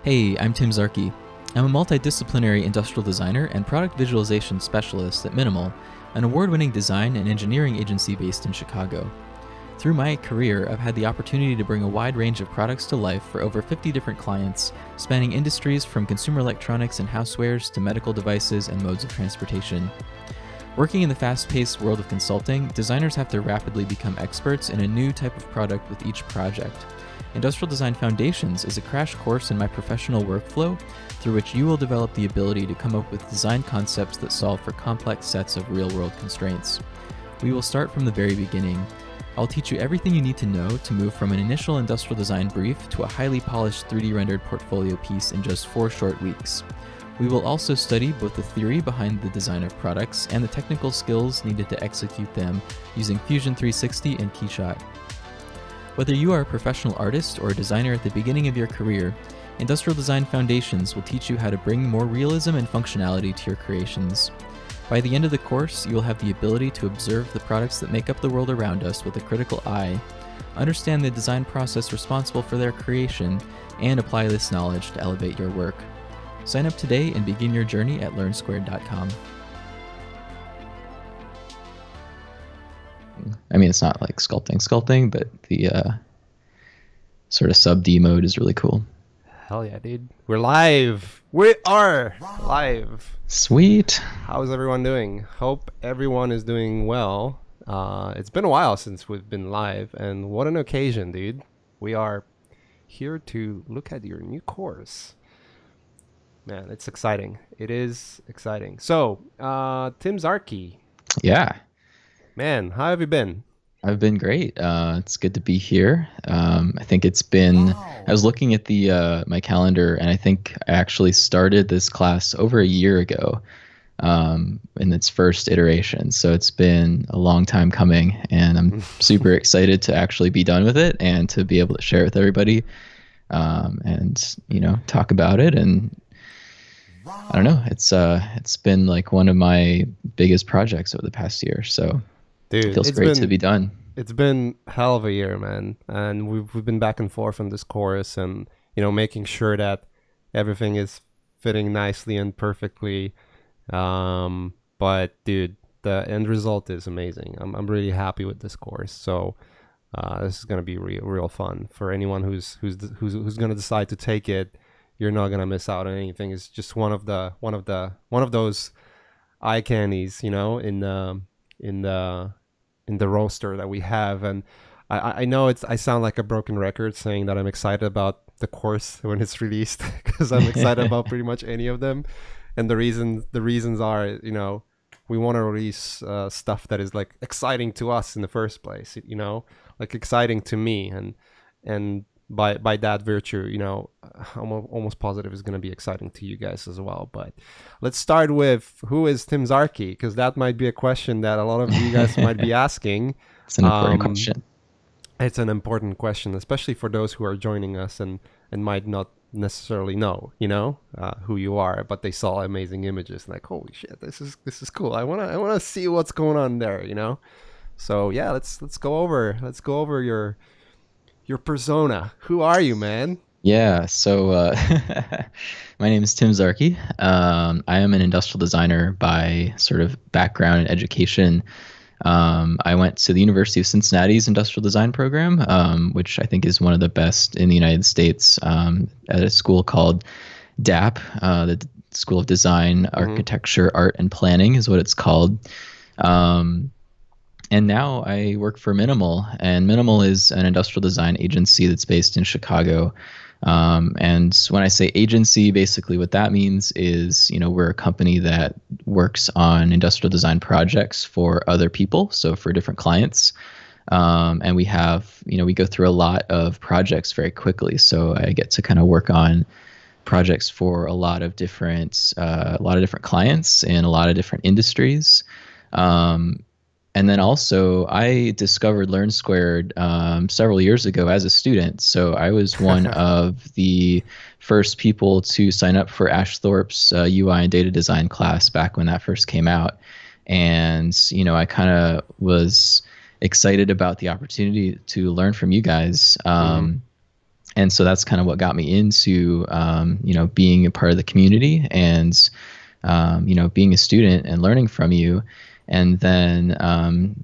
Hey, I'm Tim Zarki. I'm a multidisciplinary industrial designer and product visualization specialist at Minimal, an award-winning design and engineering agency based in Chicago. Through my career, I've had the opportunity to bring a wide range of products to life for over 50 different clients, spanning industries from consumer electronics and housewares to medical devices and modes of transportation. Working in the fast-paced world of consulting, designers have to rapidly become experts in a new type of product with each project. Industrial Design Foundations is a crash course in my professional workflow through which you will develop the ability to come up with design concepts that solve for complex sets of real-world constraints. We will start from the very beginning. I'll teach you everything you need to know to move from an initial industrial design brief to a highly polished 3D rendered portfolio piece in just 4 short weeks. We will also study both the theory behind the design of products and the technical skills needed to execute them using Fusion 360 and KeyShot. Whether you are a professional artist or a designer at the beginning of your career, Industrial Design Foundations will teach you how to bring more realism and functionality to your creations. By the end of the course, you will have the ability to observe the products that make up the world around us with a critical eye, understand the design process responsible for their creation, and apply this knowledge to elevate your work. Sign up today and begin your journey at learnsquared.com. I mean, it's not like sculpting, but the sort of sub-D mode is really cool. Hell yeah, dude. We're live. We are live. Sweet. How's everyone doing? Hope everyone is doing well. It's been a while since we've been live, and what an occasion, dude. We are here to look at your new course. Man, it's exciting. It is exciting. So, Tim Zarki. Yeah. Man, how have you been? I've been great. It's good to be here. I think it's been, I was looking at the my calendar, and I think I actually started this class over a year ago in its first iteration. So it's been a long time coming, and I'm super excited to actually be done with it and to be able to share it with everybody and, talk about it. And I don't know, it's been like one of my biggest projects over the past year. So dude, it feels great to be done. It's been hell of a year, man. And we've been back and forth on this course and, making sure that everything is fitting nicely and perfectly. But dude, the end result is amazing. I'm really happy with this course. So this is gonna be real fun for anyone who's gonna decide to take it. You're not gonna miss out on anything. It's just one of those eye candies, in the roster that we have. And I know I sound like a broken record saying that I'm excited about the course when it's released because I'm excited about pretty much any of them. And the reasons are, we want to release stuff that is like exciting to us in the first place, like exciting to me, and by that virtue, I'm almost positive it's going to be exciting to you guys as well. But let's start with, who is Tim Zarki? Because that might be a question that a lot of you guys might be asking. It's an important question. It's an important question, especially for those who are joining us and might not necessarily know, who you are, but they saw amazing images like, holy shit, this is cool. I wanna see what's going on there, So yeah, let's go over your persona. Who are you, man? Yeah, so my name is Tim Zarki. I am an industrial designer by sort of background and education. I went to the University of Cincinnati's industrial design program, which I think is one of the best in the United States, at a school called DAP, the School of Design, Architecture, Art, and Planning is what it's called. And now I work for Minimal, and Minimal is an industrial design agency that's based in Chicago. And when I say agency, basically what that means is, we're a company that works on industrial design projects for other people, so for different clients. And we have, we go through a lot of projects very quickly. So I get to kind of work on projects for a lot of different clients in a lot of different industries. And then also, I discovered Learn Squared several years ago as a student. So I was one of the first people to sign up for Ash Thorpe's UI and data design class back when that first came out. And, I kind of was excited about the opportunity to learn from you guys. And so that's kind of what got me into, being a part of the community and, being a student and learning from you. And then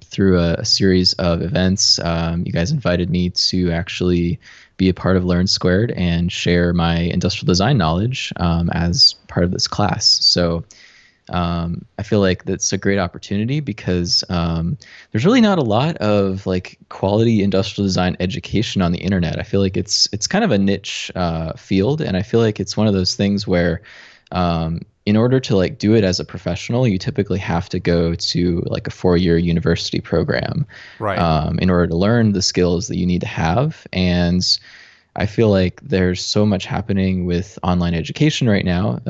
through a series of events, you guys invited me to actually be a part of Learn Squared and share my industrial design knowledge as part of this class. So I feel like that's a great opportunity because there's really not a lot of like quality industrial design education on the internet. I feel like it's kind of a niche field, and I feel like it's one of those things where in order to like do it as a professional, you typically have to go to like a 4-year university program Right. in order to learn the skills that you need to have. And I feel like there's so much happening with online education right now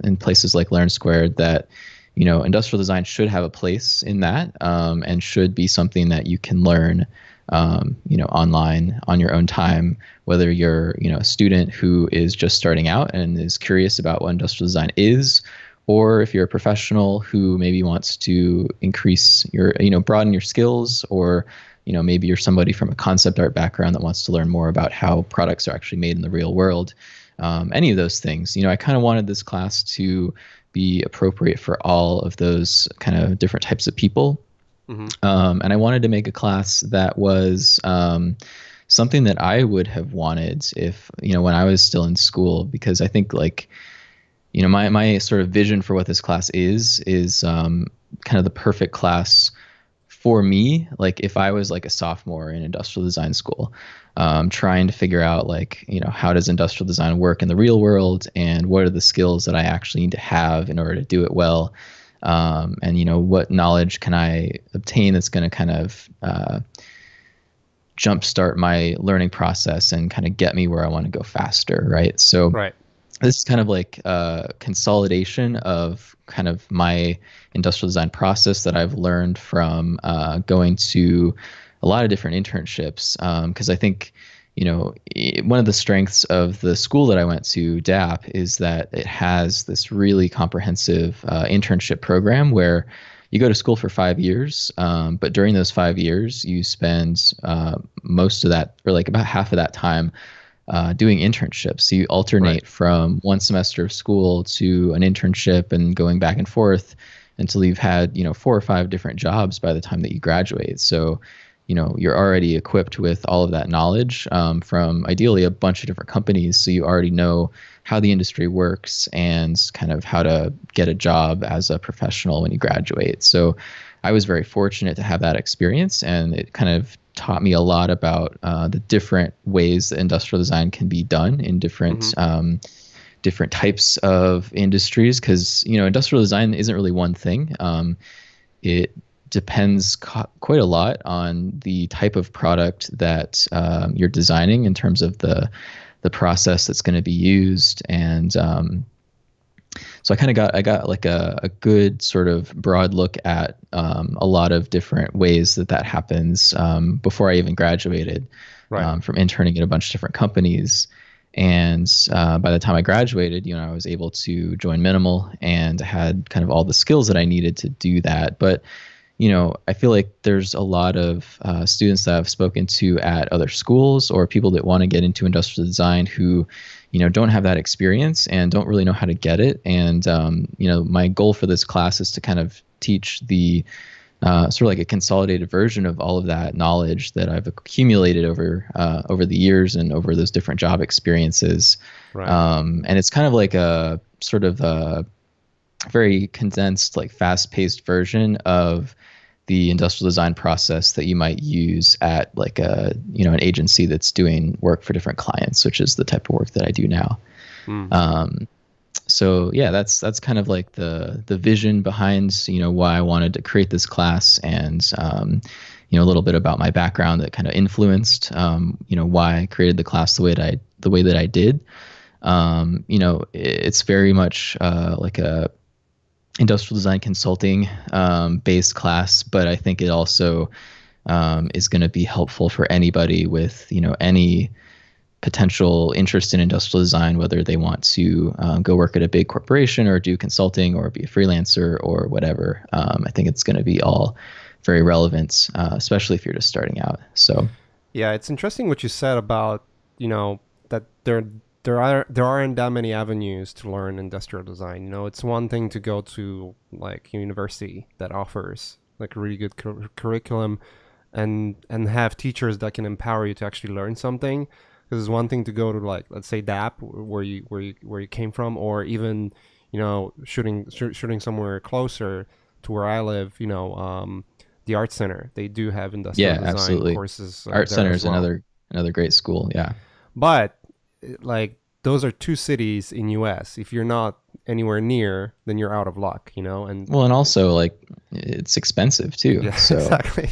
in places like Learn Squared that, industrial design should have a place in that and should be something that you can learn, online on your own time, whether you're, a student who is just starting out and is curious about what industrial design is, or if you're a professional who maybe wants to increase your, broaden your skills, or maybe you're somebody from a concept art background that wants to learn more about how products are actually made in the real world. Any of those things, I kind of wanted this class to be appropriate for all of those kind of different types of people. Mm-hmm. And I wanted to make a class that was something that I would have wanted if, when I was still in school, because I think like, my sort of vision for what this class is kind of the perfect class for me. Like if I was like a sophomore in industrial design school, trying to figure out like, how does industrial design work in the real world, and what are the skills that I actually need to have in order to do it well. And what knowledge can I obtain that's going to kind of jumpstart my learning process and kind of get me where I want to go faster, right? So Right. this is kind of like a consolidation of kind of my industrial design process that I've learned from going to a lot of different internships. Because I think, one of the strengths of the school that I went to, DAP, is that it has this really comprehensive internship program where you go to school for 5 years, but during those 5 years, you spend most of that, or like about half of that time, doing internships. So you alternate from one semester of school to an internship and going back and forth until you've had, 4 or 5 different jobs by the time that you graduate. So, you're already equipped with all of that knowledge from ideally a bunch of different companies. So you already know how the industry works and kind of how to get a job as a professional when you graduate. So I was very fortunate to have that experience, and it kind of taught me a lot about the different ways that industrial design can be done in different different types of industries. Because industrial design isn't really one thing. It depends quite a lot on the type of product that you're designing in terms of the process that's going to be used. And so I got like a good sort of broad look at a lot of different ways that happens before I even graduated from interning at a bunch of different companies. And by the time I graduated, I was able to join Minimal and had kind of all the skills that I needed to do that. But I feel like there's a lot of students that I've spoken to at other schools, or people that want to get into industrial design who, don't have that experience and don't really know how to get it. And, my goal for this class is to kind of teach the sort of like a consolidated version of all of that knowledge that I've accumulated over the years and over those different job experiences. Right. And it's kind of like a sort of a very condensed, like fast-paced version of the industrial design process that you might use at like an agency that's doing work for different clients, which is the type of work that I do now. So yeah, that's kind of like the vision behind why I wanted to create this class, and a little bit about my background that kind of influenced why I created the class the way that I did. It's very much like a industrial design consulting based class, but I think it also is going to be helpful for anybody with any potential interest in industrial design, whether they want to go work at a big corporation or do consulting or be a freelancer or whatever. I think it's going to be all very relevant, especially if you're just starting out. So yeah, it's interesting what you said about that there aren't that many avenues to learn industrial design. You know, it's one thing to go to like university that offers like a really good curriculum and have teachers that can empower you to actually learn something. Because it's one thing to go to, like, let's say DAP, where you came from, or even, you know, shooting somewhere closer to where I live. You know, the art center, they do have industrial Yeah, design absolutely. courses Art there Center as is well. another great school. Yeah. But like, those are two cities in US. If you're not anywhere near, then you're out of luck, you know. And Well, and also like it's expensive too. yeah, So exactly.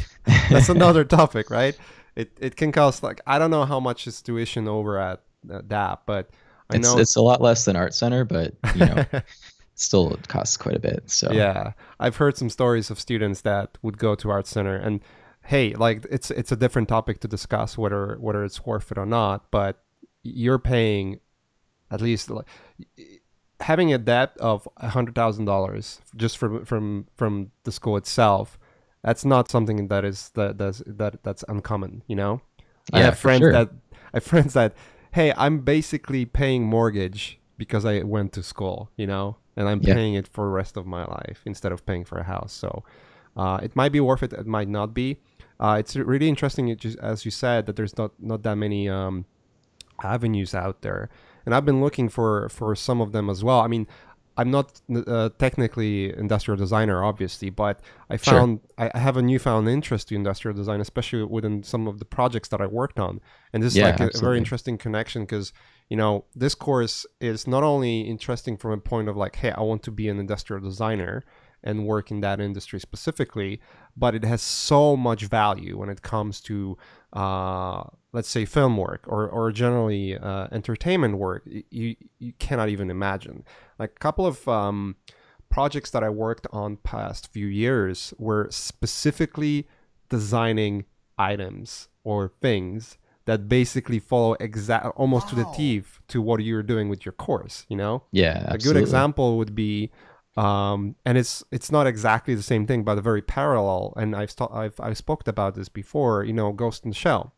That's another topic, right? It can cost, like, I don't know how much is tuition over at DAP, but I know. it's a lot less than Art Center, but you know, still it costs quite a bit. So Yeah, I've heard some stories of students that would go to art center, and hey, like, it's a different topic to discuss whether it's worth it or not, but you're paying at least, like, having a debt of $100,000 just from the school itself. That's not something that's uncommon, you know. I yeah, have for friends sure. that hey, I'm basically paying mortgage because I went to school, you know, and I'm Yeah. paying it for the rest of my life instead of paying for a house. So it might be worth it, it might not be. It's really interesting, as you said, that there's not that many avenues out there, and I've been looking for some of them as well. I mean, I'm not technically industrial designer, obviously, but Sure. I have a newfound interest to industrial design, especially within some of the projects that I worked on. And this is Yeah, like a very absolutely. interesting connection, because, you know, this course is not only interesting from a point of like, hey, I want to be an industrial designer and work in that industry specifically, but it has so much value when it comes to let's say film work, or generally entertainment work. You cannot even imagine. Like, a couple of projects that I worked on past few years were specifically designing items or things that basically follow exact, almost to the teeth, to what you're doing with your course, you know. Yeah, A good absolutely. example would be and it's not exactly the same thing, but a very parallel. And I've spoken about this before. You know, Ghost in the Shell,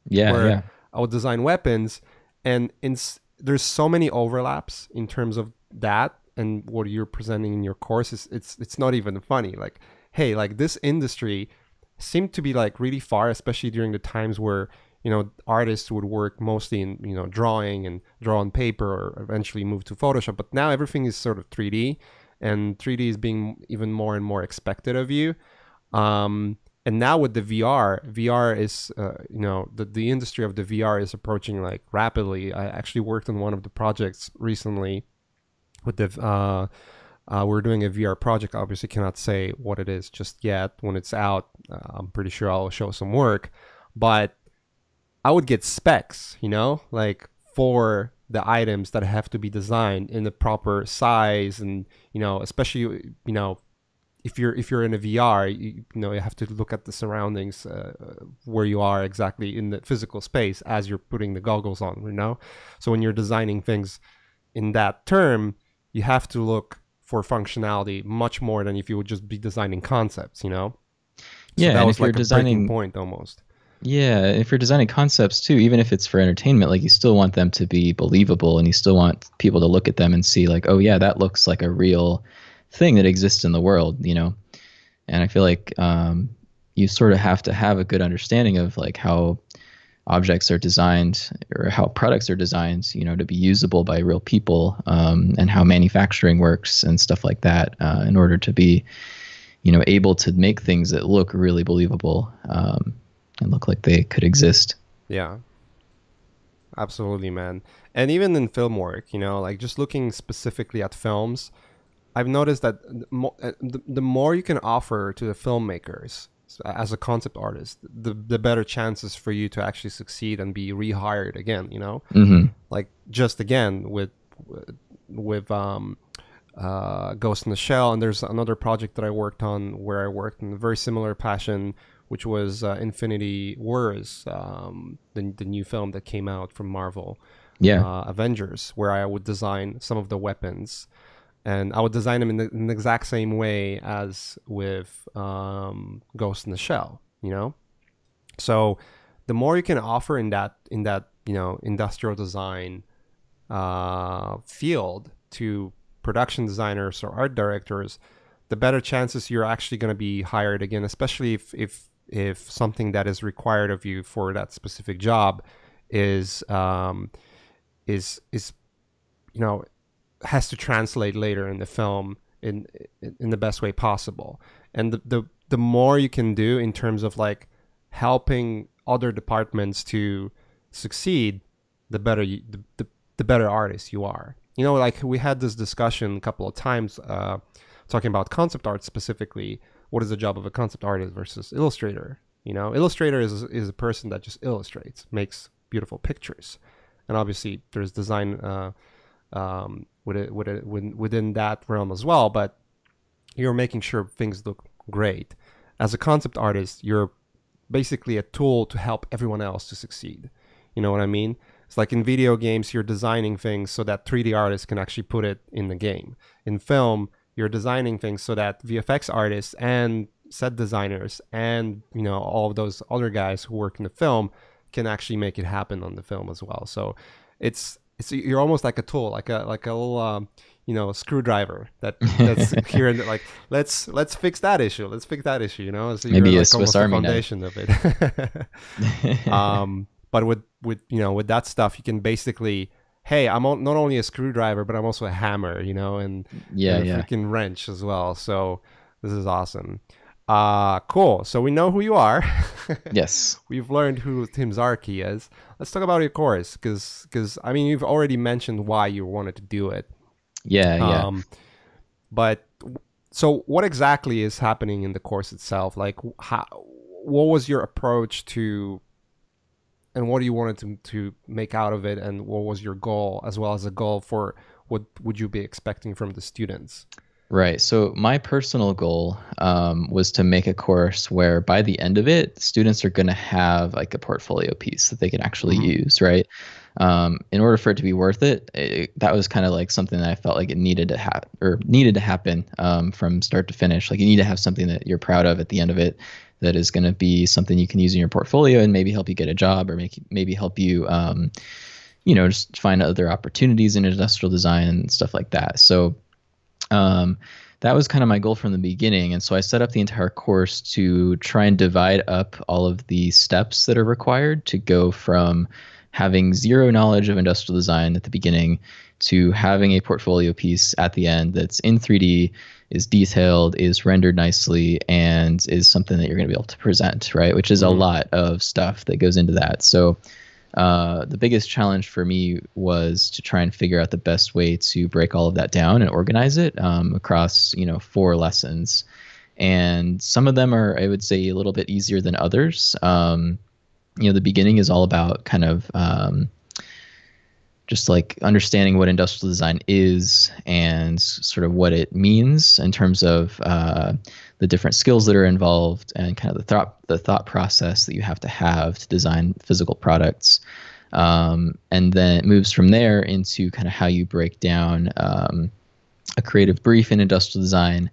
Yeah, where yeah. I would design weapons, and there's so many overlaps in terms of that and what you're presenting in your course. It's not even funny. Like, hey, like, this industry seemed to be like really far, especially during the times where, you know, artists would work mostly in, you know, drawing and draw on paper, or eventually move to Photoshop. But now everything is sort of 3D, and 3D is being even more and more expected of you. Um, and now with the VR is, you know, the industry of the VR is approaching like rapidly. I actually worked on one of the projects recently with the we're doing a VR project. Obviously, cannot say what it is just yet. When it's out, I'm pretty sure I'll show some work. But I would get specs, you know, like, for the items that have to be designed in the proper size, and, you know, especially, you know, if you're in a VR, you know, you have to look at the surroundings, where you are exactly in the physical space as you're putting the goggles on, you know. So when you're designing things in that term, you have to look for functionality much more than if you would just be designing concepts, you know. So Yeah, that and was if you're like a breaking designing point almost. yeah, if you're designing concepts too, even if it's for entertainment, like you still want them to be believable and you still want people to look at them and see like, oh yeah, that looks like a real thing that exists in the world, you know? And I feel like you sort of have to have a good understanding of like how objects are designed or how products are designed, you know, to be usable by real people, and how manufacturing works and stuff like that, in order to be, you know, able to make things that look really believable, and look like they could exist. Yeah, absolutely, man. And even in film work, you know, like, just looking specifically at films, I've noticed that the more you can offer to the filmmakers as a concept artist, the better chances for you to actually succeed and be rehired again. You know, Hmm. like, just again with Ghost in the Shell, and there's another project that I worked on where I worked in a very similar passion, which was Infinity Wars, the new film that came out from Marvel, Yeah. Avengers, where I would design some of the weapons, and I would design them in the exact same way as with Ghost in the Shell. You know, so the more you can offer in that industrial design field to production designers or art directors, the better chances you're actually going to be hired again, especially if something that is required of you for that specific job is has to translate later in the film in the best way possible. And the more you can do in terms of like helping other departments to succeed, the better the better artist you are. Like we had this discussion a couple of times talking about concept art specifically. What is the job of a concept artist versus illustrator? Illustrator is a person that just illustrates, makes beautiful pictures, and obviously there's design within that realm as well. But you're making sure things look great. As a concept artist, you're basically a tool to help everyone else to succeed. You know what I mean? It's like in video games, you're designing things so that 3D artists can actually put it in the game. In film, you're designing things so that VFX artists and set designers and all of those other guys who work in the film can actually make it happen on the film as well. So it's you're almost like a tool, like a little screwdriver that's here and like let's fix that issue. Let's fix that issue. So maybe you're a like Swiss almost Army the foundation knife of it. But with that stuff, you can basically, hey, I'm not only a screwdriver, but I'm also a hammer, and a freaking wrench as well. So this is awesome. Cool. So we know who you are. Yes. We've learned who Tim Zarki is. Let's talk about your course, because I mean, you've already mentioned why you wanted to do it. Yeah. But so what exactly is happening in the course itself? Like, what was your approach to, and what do you wanted to make out of it, and what was your goal, as well as a goal for what would you be expecting from the students? Right. So my personal goal was to make a course where by the end of it, students are going to have like a portfolio piece that they can actually use, right? In order for it to be worth it, that was kind of like something that I felt like it needed to happen from start to finish. Like you need to have something that you're proud of at the end of it, that is going to be something you can use in your portfolio and maybe help you get a job, or maybe help you, just find other opportunities in industrial design and stuff like that. So that was kind of my goal from the beginning. And so I set up the entire course to try and divide up all of the steps that are required to go from having zero knowledge of industrial design at the beginning to having a portfolio piece at the end that's in 3D, is detailed, is rendered nicely, and is something that you're going to be able to present, right? Which is a lot of stuff that goes into that. So the biggest challenge for me was to try and figure out the best way to break all of that down and organize it across 4 lessons. And some of them are, I would say, a little bit easier than others. The beginning is all about kind of just like understanding what industrial design is and sort of what it means in terms of the different skills that are involved and kind of the thought process that you have to design physical products. And then it moves from there into kind of how you break down a creative brief in industrial design,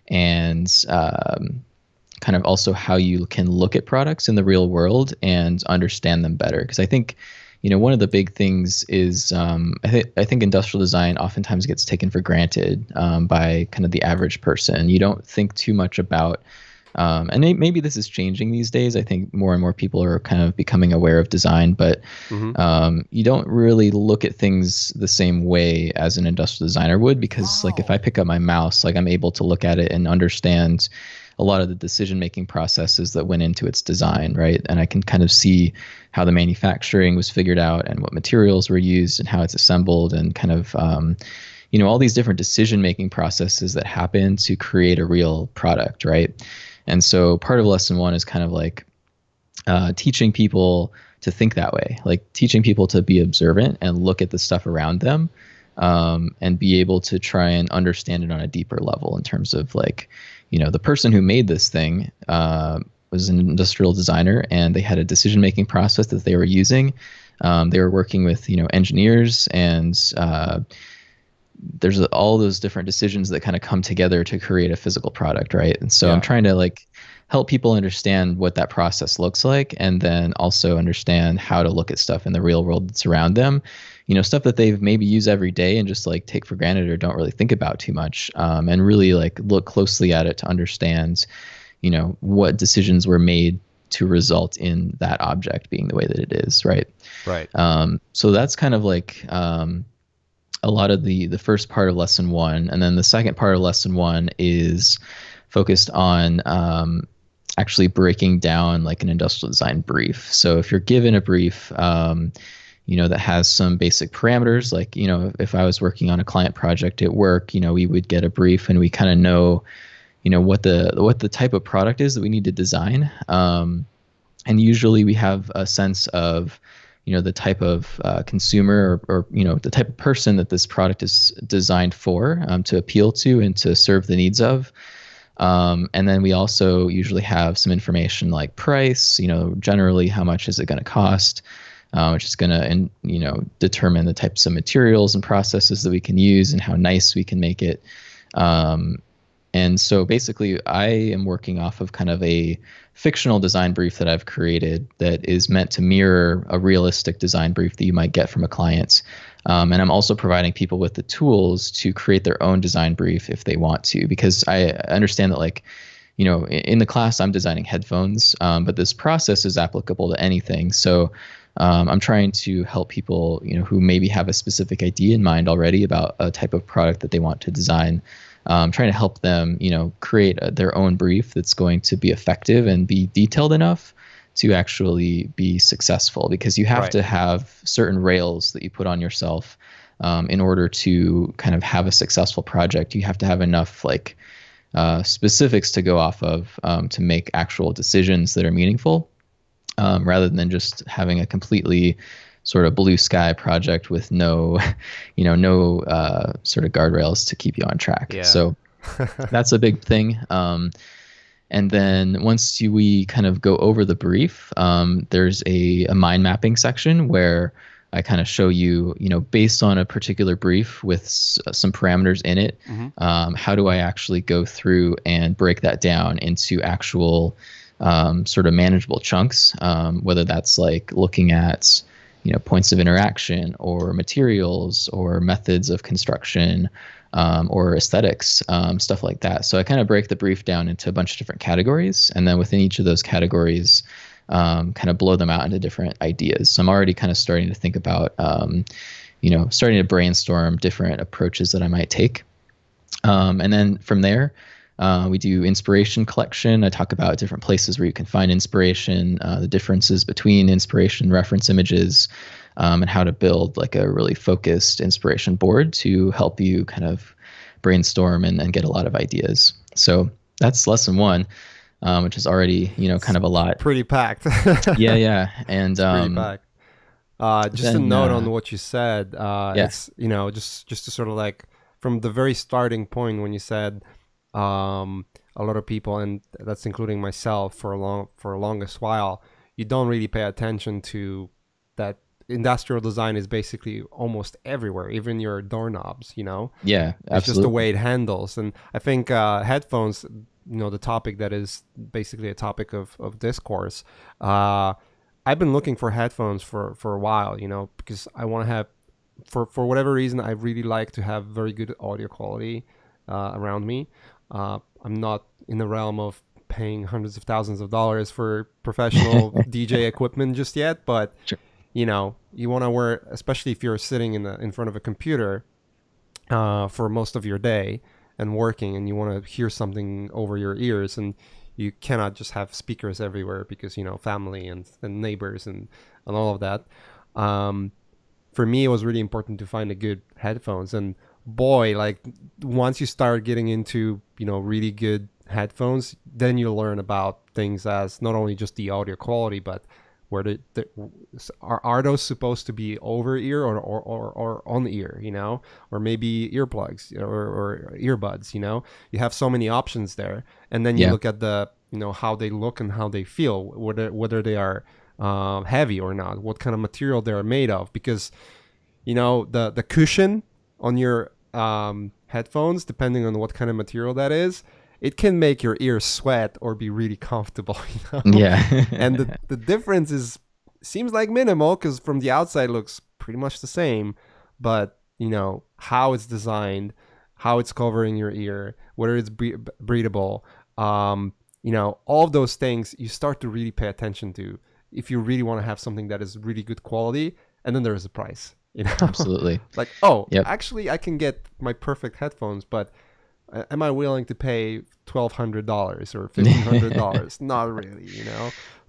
and kind of also how you can look at products in the real world and understand them better. Because I think one of the big things is I think industrial design oftentimes gets taken for granted by kind of the average person. You don't think too much about, and maybe this is changing these days. I think more and more people are kind of becoming aware of design, but you don't really look at things the same way as an industrial designer would, because like if I pick up my mouse, like I'm able to look at it and understand a lot of the decision-making processes that went into its design, right? And I can kind of see how the manufacturing was figured out and what materials were used and how it's assembled, and kind of, all these different decision-making processes that happen to create a real product, right? And so part of lesson 1 is kind of like teaching people to think that way, like teaching people to be observant and look at the stuff around them, and be able to try and understand it on a deeper level in terms of like, the person who made this thing was an industrial designer, and they had a decision-making process that they were using. They were working with, engineers, and there's all those different decisions that kind of come together to create a physical product, right? And so I'm trying to like help people understand what that process looks like, and then also understand how to look at stuff in the real world that's around them. Stuff that they've maybe use every day and just like take for granted or don't really think about too much, and really like look closely at it to understand, what decisions were made to result in that object being the way that it is, right? Right. So that's kind of like a lot of the first part of lesson one, and then the second part of lesson one is focused on actually breaking down like an industrial design brief. So if you're given a brief, that has some basic parameters, like, if I was working on a client project at work, we would get a brief and we kind of know, what the type of product is that we need to design. And usually we have a sense of, the type of consumer or the type of person that this product is designed for, to appeal to and to serve the needs of. And then we also usually have some information like price, generally how much is it going to cost, which is going to, determine the types of materials and processes that we can use and how nice we can make it. And so basically I am working off of kind of a fictional design brief that I've created that is meant to mirror a realistic design brief that you might get from a client. And I'm also providing people with the tools to create their own design brief if they want to, because I understand that, like, in the class I'm designing headphones, but this process is applicable to anything. So I'm trying to help people, who maybe have a specific idea in mind already about a type of product that they want to design. Trying to help them, create their own brief that's going to be effective and be detailed enough to actually be successful, because you have to have certain rails that you put on yourself in order to kind of have a successful project. You have to have enough like specifics to go off of to make actual decisions that are meaningful, rather than just having a completely sort of blue sky project with no sort of guardrails to keep you on track. Yeah. So that's a big thing. And then once we kind of go over the brief, there's a mind mapping section where I kind of show you, based on a particular brief with some parameters in it, how do I actually go through and break that down into actual sort of manageable chunks, whether that's like looking at points of interaction or materials or methods of construction, or aesthetics, stuff like that. So I kind of break the brief down into a bunch of different categories, and then within each of those categories, kind of blow them out into different ideas. So I'm already kind of starting to think about, starting to brainstorm different approaches that I might take. And then from there, we do inspiration collection. I talk about different places where you can find inspiration, the differences between inspiration and reference images, and how to build like a really focused inspiration board to help you kind of brainstorm and get a lot of ideas. So that's lesson one, which is already, kind of a lot. Pretty packed. Yeah. And pretty packed. Just a note on what you said. It's, just to sort of like from the very starting point when you said, a lot of people, and that's including myself for a longest while, you don't really pay attention to that industrial design is basically almost everywhere, even your doorknobs, Yeah, absolutely. It's just the way it handles. And I think headphones, the topic that is basically a topic of discourse, I've been looking for headphones for a while, because I want to have, for whatever reason, I really like to have very good audio quality around me. I'm not in the realm of paying hundreds of thousands of dollars for professional DJ equipment just yet, but sure. You want to wear, especially if you're sitting in front of a computer for most of your day and working, and you want to hear something over your ears, and you cannot just have speakers everywhere because family and neighbors and all of that. For me, it was really important to find a good headphones, and boy, like once you start getting into really good headphones, then you learn about things as not only just the audio quality, but where are those supposed to be over ear or on ear, or maybe earplugs or earbuds, you have so many options there. And then you look at the how they look and how they feel, whether they are heavy or not, what kind of material they're made of, because the cushion on your headphones, depending on what kind of material that is, it can make your ears sweat or be really comfortable, Yeah. And the difference seems like minimal, because from the outside it looks pretty much the same, but how it's designed, how it's covering your ear, whether it's breathable, all of those things you start to really pay attention to if you really want to have something that is really good quality. And then there's the price, Absolutely. Like, oh, Yep. actually I can get my perfect headphones, but am I willing to pay $1,200 or $1,500? Not really,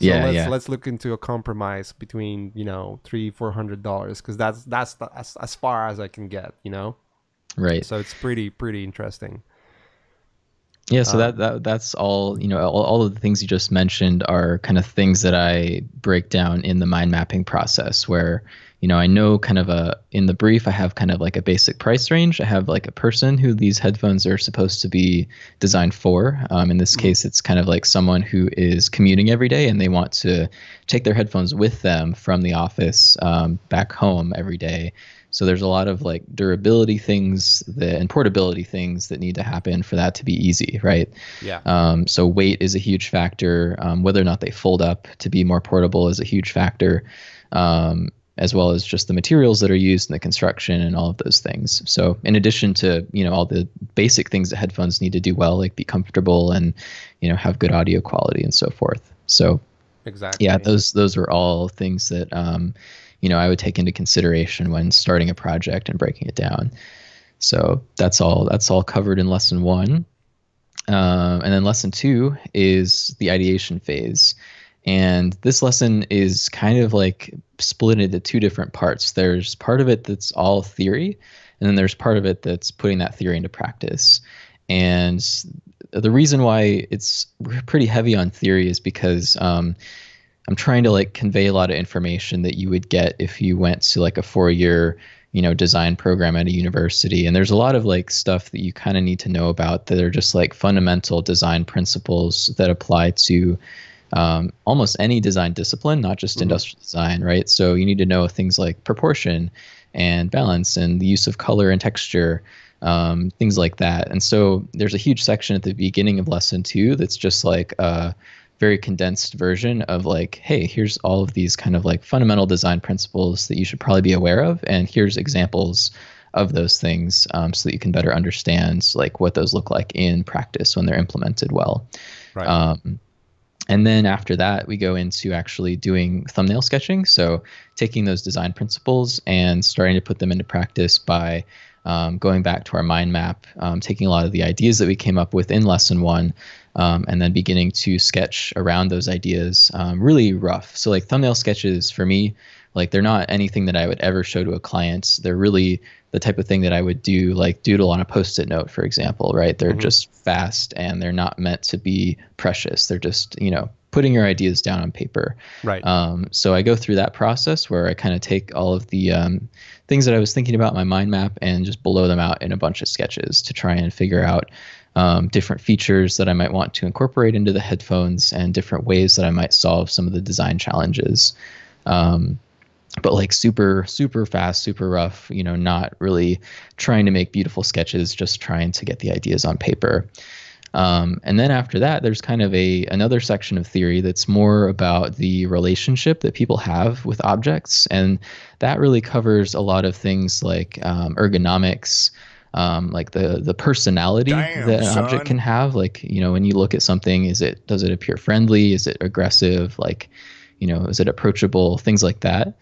So let's look into a compromise between $300-400, because that's as far as I can get, Right. So it's pretty interesting. Yeah, so that's all, all of the things you just mentioned are kind of things that I break down in the mind mapping process, where, I know kind of in the brief, I have kind of like a basic price range. I have like a person who these headphones are supposed to be designed for. In this case, it's kind of like someone who is commuting every day and they want to take their headphones with them from the office back home every day. So there's a lot of like durability things and portability things that need to happen for that to be easy, right? Yeah. So weight is a huge factor. Whether or not they fold up to be more portable is a huge factor, as well as just the materials that are used in the construction and all of those things. So in addition to, all the basic things that headphones need to do well, like be comfortable and, have good audio quality and so forth. So exactly. Yeah, those are all things that, I would take into consideration when starting a project and breaking it down. So that's all covered in lesson 1. And then lesson 2 is the ideation phase. And this lesson is kind of like split into 2 different parts. There's part of it that's all theory, and then there's part of it that's putting that theory into practice. And the reason why it's pretty heavy on theory is because I'm trying to like convey a lot of information that you would get if you went to like a 4-year, design program at a university. And there's a lot of like stuff that you kind of need to know about that are just like fundamental design principles that apply to almost any design discipline, not just industrial design, right? So you need to know things like proportion and balance and the use of color and texture, things like that. And so there's a huge section at the beginning of lesson 2 that's just like a very condensed version of like, hey, here's all of these kind of like fundamental design principles that you should probably be aware of, and here's examples of those things, so that you can better understand like what those look like in practice when they're implemented well. Right. And then after that, we go into actually doing thumbnail sketching. So taking those design principles and starting to put them into practice by going back to our mind map, taking a lot of the ideas that we came up with in lesson 1, and then beginning to sketch around those ideas, really rough. So like thumbnail sketches for me, like they're not anything that I would ever show to a client. They're really the type of thing that I would do, like doodle on a Post-it note, for example, right? They're just fast and they're not meant to be precious. They're just, putting your ideas down on paper. Right. So I go through that process where I kind of take all of the things that I was thinking about in my mind map and just blow them out in a bunch of sketches to try and figure out different features that I might want to incorporate into the headphones and different ways that I might solve some of the design challenges. But like super, super fast, super rough, not really trying to make beautiful sketches, just trying to get the ideas on paper. And then after that, there's kind of another section of theory that's more about the relationship that people have with objects. And that really covers a lot of things like ergonomics, like the personality that an object can have. Like, when you look at something, does it appear friendly? Is it aggressive? Like, is it approachable? Things like that.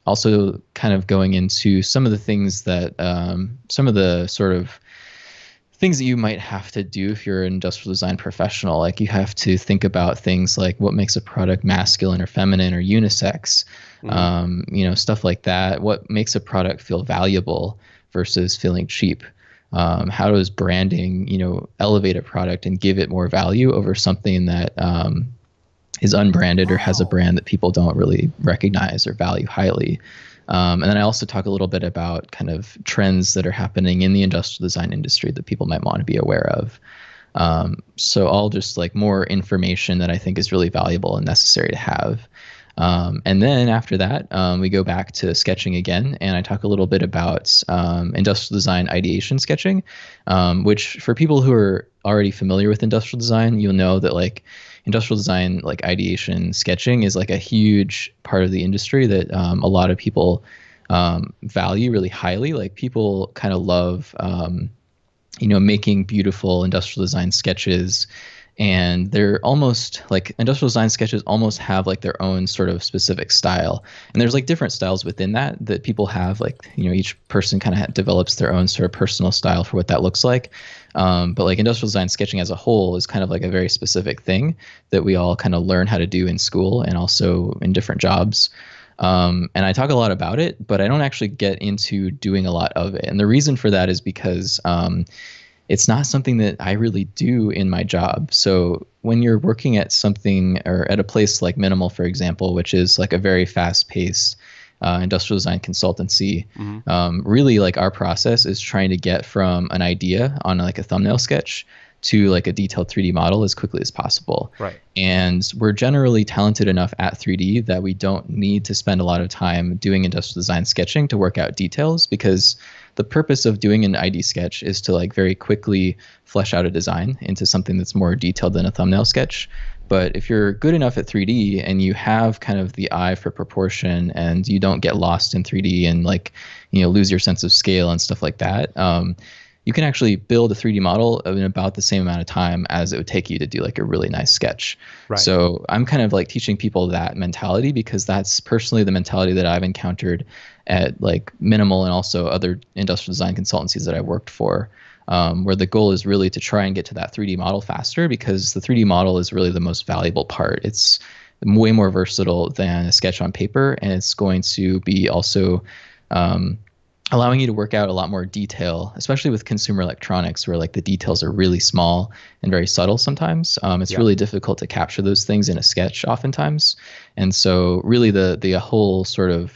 Also kind of going into some of the things that, some of the sort of things that you might have to do if you're an industrial design professional. Like you have to think about things like what makes a product masculine or feminine or unisex, stuff like that. What makes a product feel valuable versus feeling cheap? How does branding, elevate a product and give it more value over something that is unbranded or has a brand that people don't really recognize or value highly? And then I also talk a little bit about kind of trends that are happening in the industrial design industry that people might want to be aware of. So all just like more information that I think is really valuable and necessary to have. And then after that, we go back to sketching again, and I talk a little bit about industrial design ideation sketching, which for people who are already familiar with industrial design, you'll know that like industrial design, like ideation sketching, is like a huge part of the industry that a lot of people value really highly. Like people kind of love, making beautiful industrial design sketches, and they're almost like industrial design sketches almost have like their own sort of specific style, and there's like different styles within that people have, like each person kind of develops their own sort of personal style for what that looks like. But like industrial design sketching as a whole is kind of like a very specific thing that we all kind of learn how to do in school and also in different jobs. And I talk a lot about it, but I don't actually get into doing a lot of it. And the reason for that is because it's not something that I really do in my job. So when you're working at something or at a place like Minimal, for example, which is like a very fast-paced industrial design consultancy, really like our process is trying to get from an idea on like a thumbnail sketch to like a detailed 3D model as quickly as possible. Right. And we're generally talented enough at 3D that we don't need to spend a lot of time doing industrial design sketching to work out details, because the purpose of doing an ID sketch is to like very quickly flesh out a design into something that's more detailed than a thumbnail sketch. But if you're good enough at 3D and you have kind of the eye for proportion and you don't get lost in 3D and like, lose your sense of scale and stuff like that, you can actually build a 3D model in about the same amount of time as it would take you to do like a really nice sketch. Right. So I'm kind of like teaching people that mentality, because that's personally the mentality that I've encountered at like Minimal and also other industrial design consultancies that I've worked for, where the goal is really to try and get to that 3D model faster, because the 3D model is really the most valuable part. It's way more versatile than a sketch on paper, and it's going to be also allowing you to work out a lot more detail, especially with consumer electronics, where like the details are really small and very subtle sometimes. It's really difficult to capture those things in a sketch oftentimes. And so really the whole sort of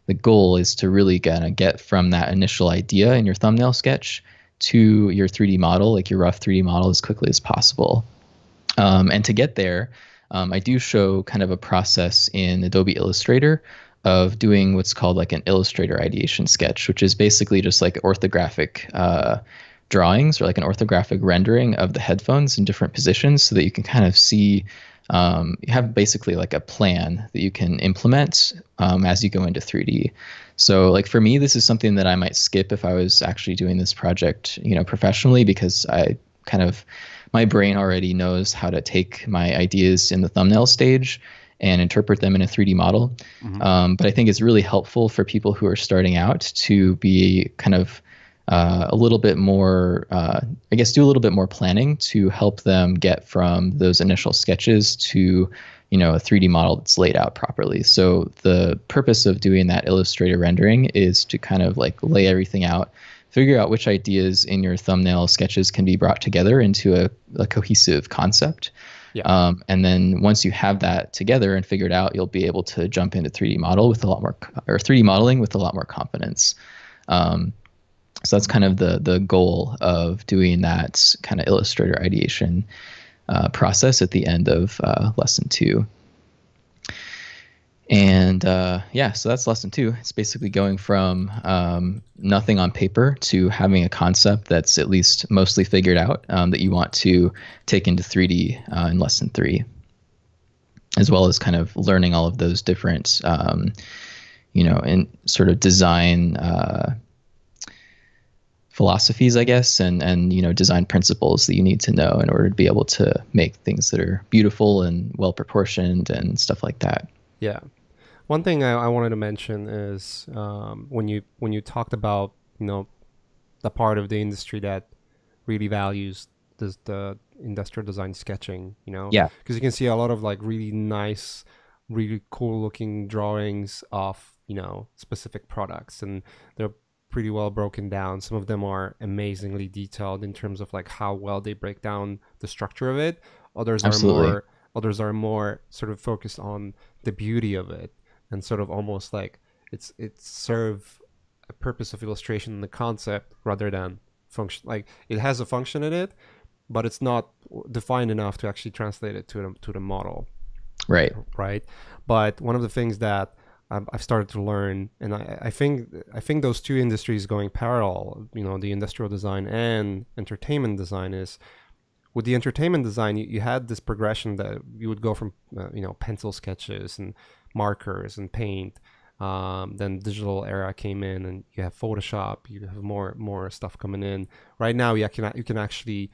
the goal is to really kind of get from that initial idea in your thumbnail sketch to your 3D model, like your rough 3D model, as quickly as possible. And to get there, I do show kind of a process in Adobe Illustrator of doing what's called like an Illustrator ideation sketch, which is basically just like orthographic drawings or like an orthographic rendering of the headphones in different positions, so that you can kind of see, you have basically like a plan that you can implement as you go into 3D. So like for me, this is something that I might skip if I was actually doing this project, professionally, because my brain already knows how to take my ideas in the thumbnail stage and interpret them in a 3D model. But I think it's really helpful for people who are starting out to be kind of a little bit more, do a little bit more planning to help them get from those initial sketches to, a 3D model that's laid out properly. So the purpose of doing that Illustrator rendering is to kind of like lay everything out, figure out which ideas in your thumbnail sketches can be brought together into a cohesive concept. Yeah. And then once you have that together and figured out, you'll be able to jump into 3D model with a lot more, or 3D modeling with a lot more confidence. So that's kind of the goal of doing that kind of Illustrator ideation process at the end of lesson 2. And so that's lesson 2. It's basically going from nothing on paper to having a concept that's at least mostly figured out that you want to take into 3D in lesson 3, as well as kind of learning all of those different, in sort of design philosophies, I guess, and design principles that you need to know in order to be able to make things that are beautiful and well proportioned and stuff like that. Yeah. One thing I wanted to mention is when you talked about the part of the industry that really values the industrial design sketching, Yeah, because you can see a lot of like really nice, really cool looking drawings of specific products, and they're pretty well broken down. Some of them are amazingly detailed in terms of like how well they break down the structure of it. Others are more sort of focused on the beauty of it, and sort of almost like it's serve a purpose of illustration in the concept rather than function. Like it has a function in it, but it's not defined enough to actually translate it to the model. Right. right? But one of the things that I've started to learn, and I think those two industries going parallel, you know, the industrial design and entertainment design, is with the entertainment design, you had this progression that you would go from you know, pencil sketches and markers and paint. Then digital era came in, and you have Photoshop. You have more stuff coming in. Right now, you can actually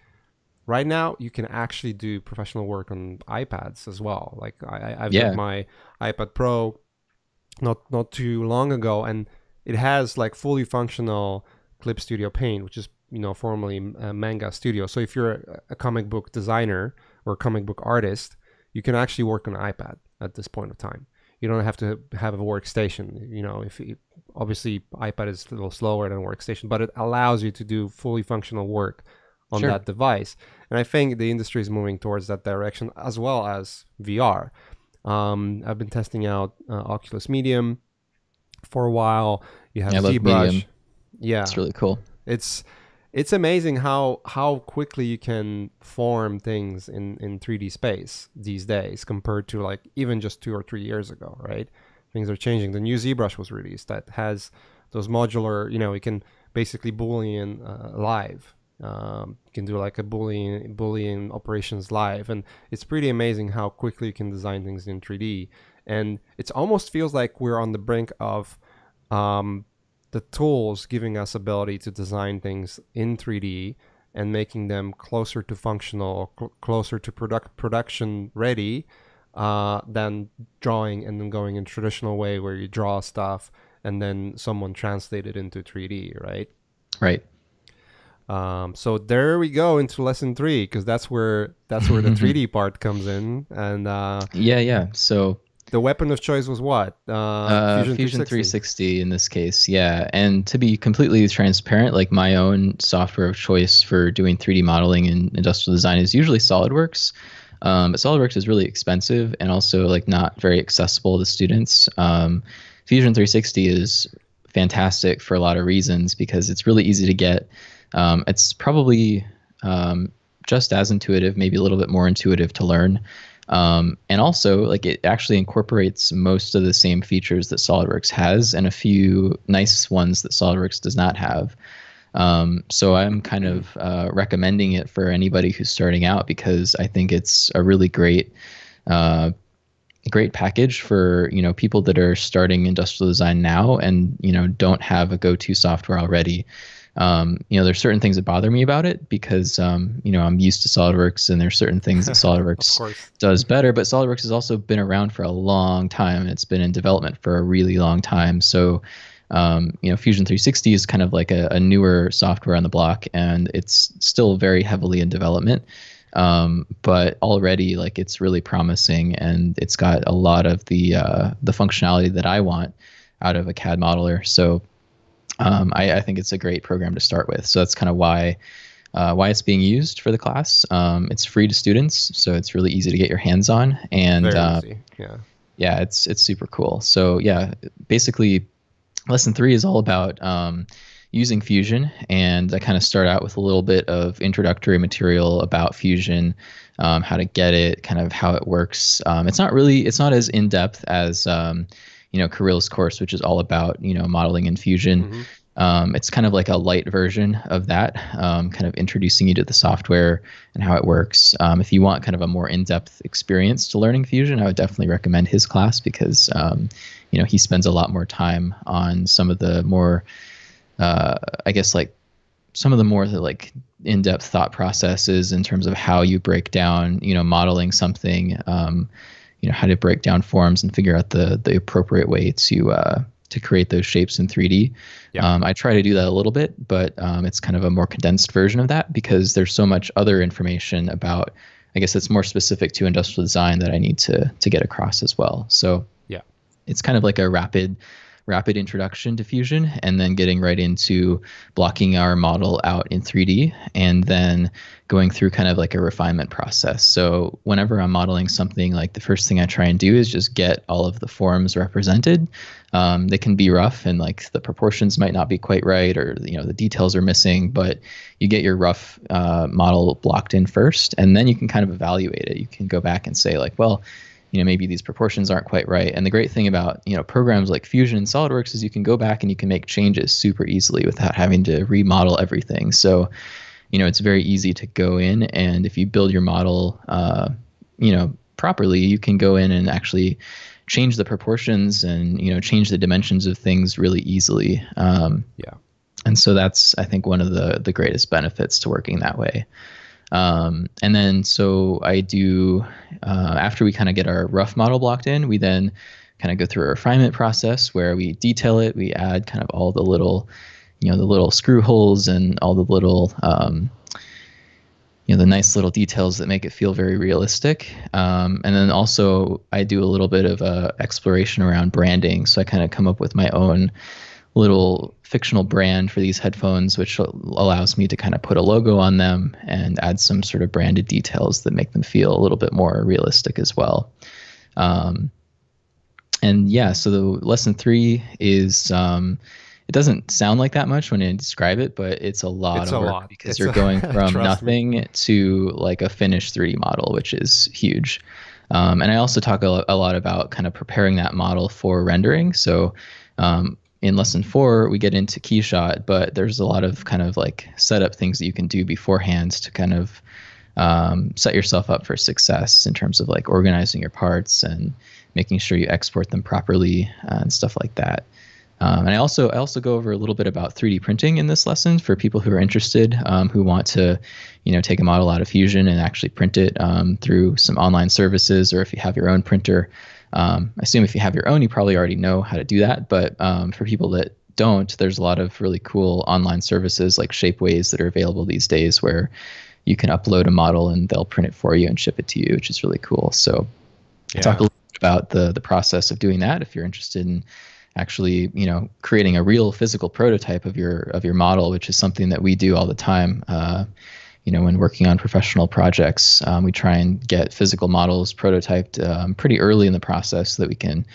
do professional work on iPads as well. Like I've got Yeah. my iPad Pro not too long ago, and it has like fully functional Clip Studio Paint, which is, you know, formerly Manga Studio. So if you're a comic book designer or a comic book artist, you can actually work on an iPad at this point of time. You don't have to have a workstation. You know, obviously iPad is a little slower than a workstation, but it allows you to do fully functional work on Sure. that device. And I think the industry is moving towards that direction, as well as VR. I've been testing out Oculus Medium for a while. You have I love Medium. ZBrush. Yeah, It's really cool. it's amazing how quickly you can form things in 3D space these days compared to like even just 2 or 3 years ago, right? Things are changing. The new ZBrush was released that has those modular, you know, you can basically Boolean live. You can do like a Boolean operations live, and it's pretty amazing how quickly you can design things in 3D. And it almost feels like we're on the brink of the tools giving us ability to design things in 3D and making them closer to functional, closer to production ready, than drawing and then going in traditional way where you draw stuff and then someone translate it into 3D, right? Right. So there we go into lesson 3, because that's where the 3D part comes in. And Yeah. So the weapon of choice was what? Fusion 360 in this case, yeah. And to be completely transparent, like my own software of choice for doing 3D modeling and industrial design is usually SolidWorks. But SolidWorks is really expensive and also like not very accessible to students. Fusion 360 is fantastic for a lot of reasons because it's really easy to get. It's probably just as intuitive, maybe a little bit more intuitive to learn. And also, like, it actually incorporates most of the same features that SolidWorks has and a few nice ones that SolidWorks does not have. So I'm kind of recommending it for anybody who's starting out because I think it's a really great package for, you know, people that are starting industrial design now and, you know, don't have a go-to software already. You know, there's certain things that bother me about it because, you know, I'm used to SolidWorks and there's certain things that SolidWorks does better, but SolidWorks has also been around for a long time and it's been in development for a really long time. So, you know, Fusion 360 is kind of like a newer software on the block and it's still very heavily in development. But already like it's really promising and it's got a lot of the functionality that I want out of a CAD modeler. So, I think it's a great program to start with. So that's kind of why it's being used for the class. It's free to students, so it's really easy to get your hands on. And Very easy. Yeah, it's super cool. So yeah, basically, lesson 3 is all about using Fusion, and I kind of start out with a little bit of introductory material about Fusion, how to get it, kind of how it works. It's not as in depth as you know, Kirill's course, which is all about, you know, modeling in Fusion. It's kind of like a light version of that, kind of introducing you to the software and how it works. If you want kind of a more in-depth experience to learning Fusion, I would definitely recommend his class because, you know, he spends a lot more time on some of the more, I guess, like some of the more like in-depth thought processes in terms of how you break down, you know, modeling something, you know, how to break down forms and figure out the appropriate way to create those shapes in 3D. Yeah. I try to do that a little bit, but it's kind of a more condensed version of that because there's so much other information about, I guess it's more specific to industrial design that I need to get across as well. So yeah, it's kind of like a rapid introduction to Fusion and then getting right into blocking our model out in 3D and then going through kind of like a refinement process. So whenever I'm modeling something, like the first thing I try and do is just get all of the forms represented. They can be rough and like the proportions might not be quite right or, you know, the details are missing, but you get your rough model blocked in first and then you can kind of evaluate it. You can go back and say like, well, maybe these proportions aren't quite right. And the great thing about, programs like Fusion and SolidWorks is you can go back and you can make changes super easily without having to remodel everything. So, it's very easy to go in, and if you build your model, properly, you can go in and actually change the proportions and, change the dimensions of things really easily. And so that's, I think, one of the greatest benefits to working that way. And then, so I do, after we kind of get our rough model blocked in, we then kind of go through a refinement process where we detail it. We add kind of all the little, the little screw holes and all the little, the nice little details that make it feel very realistic. And then also I do a little bit of exploration around branding. So I kind of come up with my own little fictional brand for these headphones, which allows me to kind of put a logo on them and add some sort of branded details that make them feel a little bit more realistic as well. And yeah, so the lesson 3 is, it doesn't sound like that much when I describe it, but it's a lot of work because you're going from nothing to like a finished 3D model, which is huge. And I also talk a lot about kind of preparing that model for rendering. So in lesson 4, we get into KeyShot, but there's a lot of kind of like setup things that you can do beforehand to kind of set yourself up for success in terms of like organizing your parts and making sure you export them properly and stuff like that. And I also go over a little bit about 3D printing in this lesson for people who are interested, who want to, take a model out of Fusion and actually print it through some online services, or if you have your own printer. I assume if you have your own, you probably already know how to do that. But for people that don't, there's a lot of really cool online services like Shapeways that are available these days where you can upload a model and they'll print it for you and ship it to you, which is really cool. So I'll talk a little bit about the process of doing that if you're interested in actually, creating a real physical prototype of your model, which is something that we do all the time. When working on professional projects, we try and get physical models prototyped pretty early in the process so that we can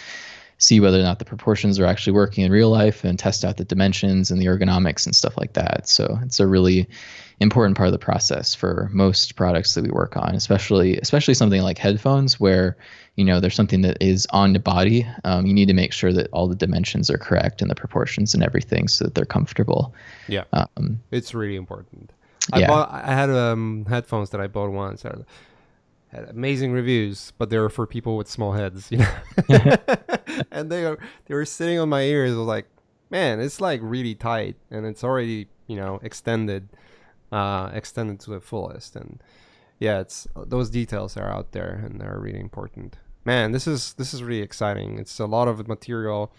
see whether or not the proportions are actually working in real life and test out the dimensions and the ergonomics and stuff like that. So it's a really important part of the process for most products that we work on, especially something like headphones where, there's something that is on the body. You need to make sure that all the dimensions are correct and the proportions and everything so that they're comfortable. Yeah, it's really important. Yeah. I had headphones that I bought once. Had amazing reviews, but they were for people with small heads, and they were sitting on my ears. I was like, man, it's like really tight, and it's already extended to the fullest. And yeah, it's those details are out there and they're really important. Man, this is really exciting. It's a lot of material.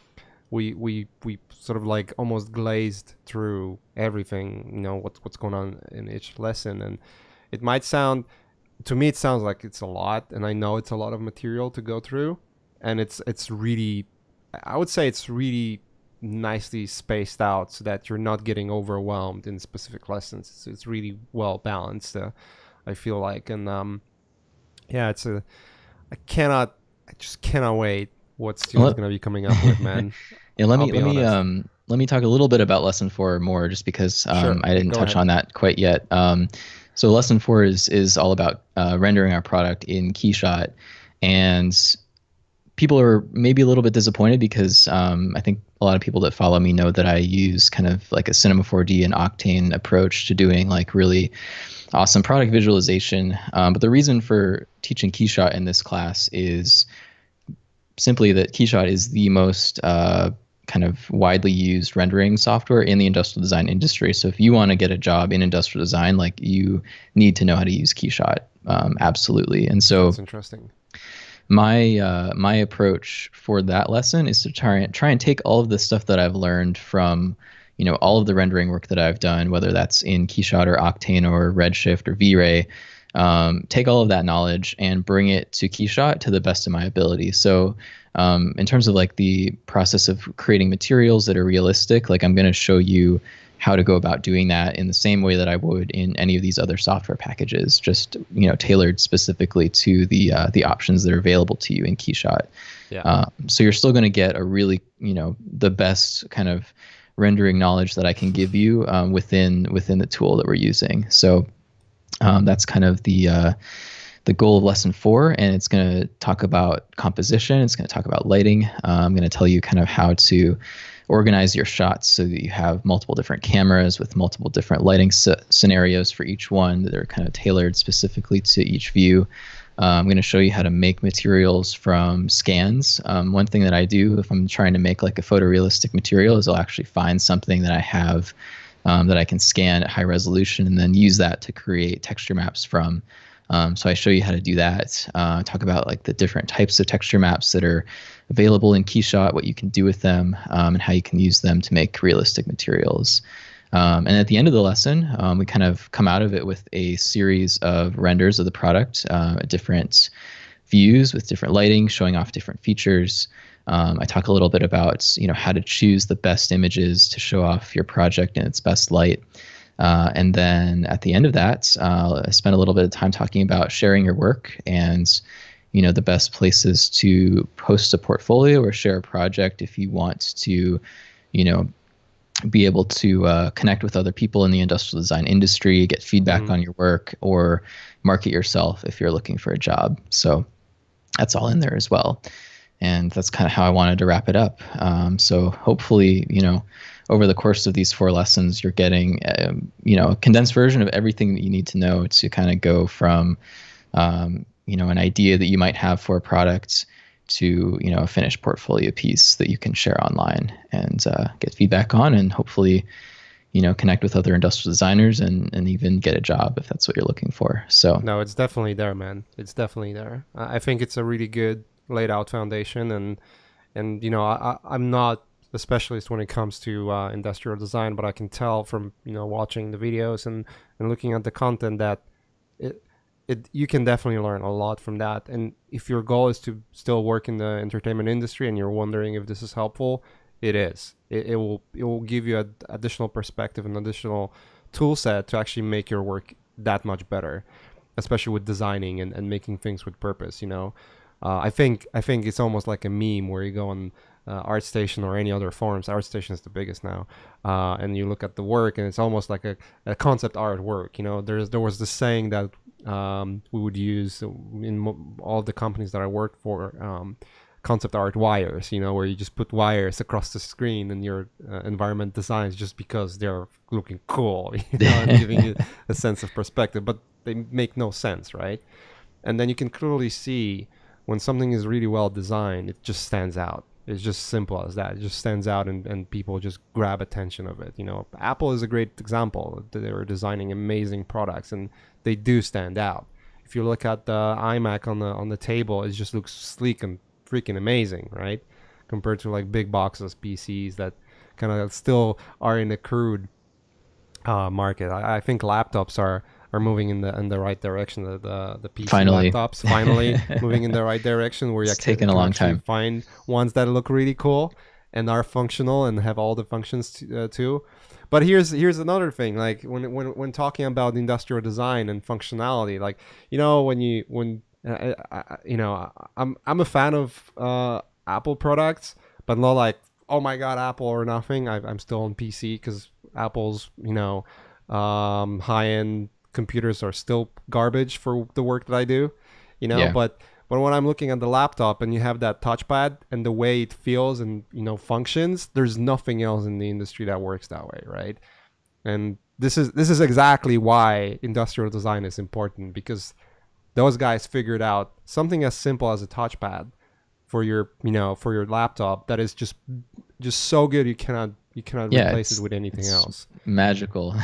We sort of like almost glazed through everything, what's going on in each lesson. And it might sound, to me, it sounds like it's a lot, and I know it's a lot of material to go through. And it's really, I would say it's really nicely spaced out so that you're not getting overwhelmed in specific lessons. It's really well balanced, I feel like. And yeah, I just cannot wait what Steven's going to be coming up with, man. Yeah, let me talk a little bit about lesson 4 more, just because Sure. I didn't touch on that quite yet. So lesson 4 is all about rendering our product in KeyShot, and people are maybe a little bit disappointed because I think a lot of people that follow me know that I use kind of like a Cinema 4D and Octane approach to doing like really awesome product visualization. But the reason for teaching KeyShot in this class is simply that KeyShot is the most kind of widely used rendering software in the industrial design industry. So if you want to get a job in industrial design, like, you need to know how to use KeyShot, absolutely. And so that's interesting. My approach for that lesson is to try and take all of the stuff that I've learned from all of the rendering work that I've done, whether that's in KeyShot or Octane or Redshift or V-Ray. Take all of that knowledge and bring it to KeyShot to the best of my ability. So in terms of like the process of creating materials that are realistic, like, I'm going to show you how to go about doing that in the same way that I would in any of these other software packages, just tailored specifically to the options that are available to you in KeyShot. Yeah. So you're still going to get a really the best kind of rendering knowledge that I can give you within the tool that we're using. So that's kind of the the goal of lesson 4, and it's going to talk about composition. It's going to talk about lighting. I'm going to tell you kind of how to organize your shots so that you have multiple different cameras with multiple different lighting scenarios for each one that are kind of tailored specifically to each view. I'm going to show you how to make materials from scans. One thing that I do if I'm trying to make like a photorealistic material is I'll actually find something that I have that I can scan at high resolution and then use that to create texture maps from. So I show you how to do that. Talk about like the different types of texture maps that are available in KeyShot, what you can do with them, and how you can use them to make realistic materials. And at the end of the lesson, we kind of come out of it with a series of renders of the product, different views with different lighting, showing off different features. I talk a little bit about how to choose the best images to show off your project in its best light. And then at the end of that, I spent a little bit of time talking about sharing your work and the best places to post a portfolio or share a project if you want to be able to connect with other people in the industrial design industry, get feedback on your work, or market yourself if you're looking for a job. So that's all in there as well. And that's kind of how I wanted to wrap it up. So hopefully, over the course of these 4 lessons, you're getting, a condensed version of everything that you need to know to kind of go from, an idea that you might have for a product to, a finished portfolio piece that you can share online and get feedback on, and hopefully, connect with other industrial designers and even get a job if that's what you're looking for. So no, it's definitely there, man. It's definitely there. I think it's a really good laid out foundation, and I'm not a specialist when it comes to industrial design, but I can tell from watching the videos and looking at the content that you can definitely learn a lot from that. And if your goal is to still work in the entertainment industry and you're wondering if this is helpful, it is. It will give you an additional perspective and additional tool set to actually make your work that much better, especially with designing and making things with purpose. I think it's almost like a meme where you go on ArtStation or any other forums. ArtStation is the biggest now, and you look at the work, and it's almost like a concept art work. There was this saying that we would use in all the companies that I worked for, concept art wires. Where you just put wires across the screen in your environment designs just because they're looking cool, and giving you a sense of perspective, but they make no sense, right? And then you can clearly see when something is really well designed, it just stands out. It's just simple as that. It just stands out, and people just grab attention of it. Apple is a great example. They're designing amazing products, and they do stand out. If you look at the iMac on the table, it just looks sleek and freaking amazing, right? Compared to like big boxes PCs that kind of still are in the crude market. I think laptops are moving in the right direction. The PC laptops finally moving in the right direction, where you it's taken a long time. Find ones that look really cool and are functional and have all the functions too. But here's another thing. Like when talking about industrial design and functionality, like I'm a fan of Apple products, but not like, oh my god, Apple or nothing. I'm still on PC because Apple's high end computers are still garbage for the work that I do, but when I'm looking at the laptop and you have that touchpad and the way it feels and functions, there's nothing else in the industry that works that way, right? And this is exactly why industrial design is important, because those guys figured out something as simple as a touchpad for your laptop that is just so good you cannot replace it with anything else. Magical.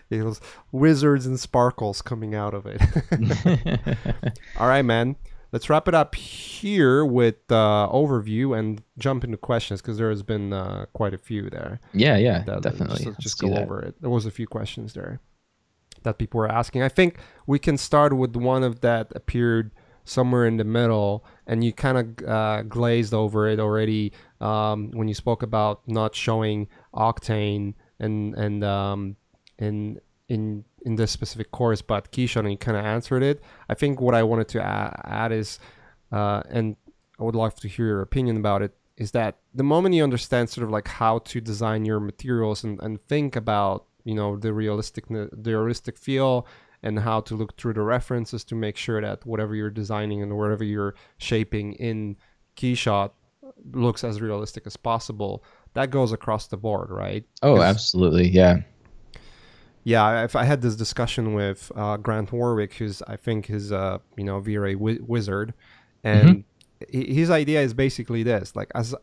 It was wizards and sparkles coming out of it. All right, man. Let's wrap it up here with overview and jump into questions, because there has been quite a few there. Yeah, definitely. Just go over it. There was a few questions there that people were asking. I think we can start with one of that appeared somewhere in the middle, and you kind of glazed over it already when you spoke about not showing Octane and in this specific course, but KeyShot, and you kind of answered it. I think what I wanted to add is, and I would love to hear your opinion about it, is that the moment you understand sort of like how to design your materials and think about the realistic feel and how to look through the references to make sure that whatever you're designing and whatever you're shaping in KeyShot looks as realistic as possible. That goes across the board, right? Oh, 'Cause, absolutely. Yeah. yeah, if I had this discussion with Grant Warwick, who's I think is V-Ray wizard, Hmm. and his idea is basically this: like as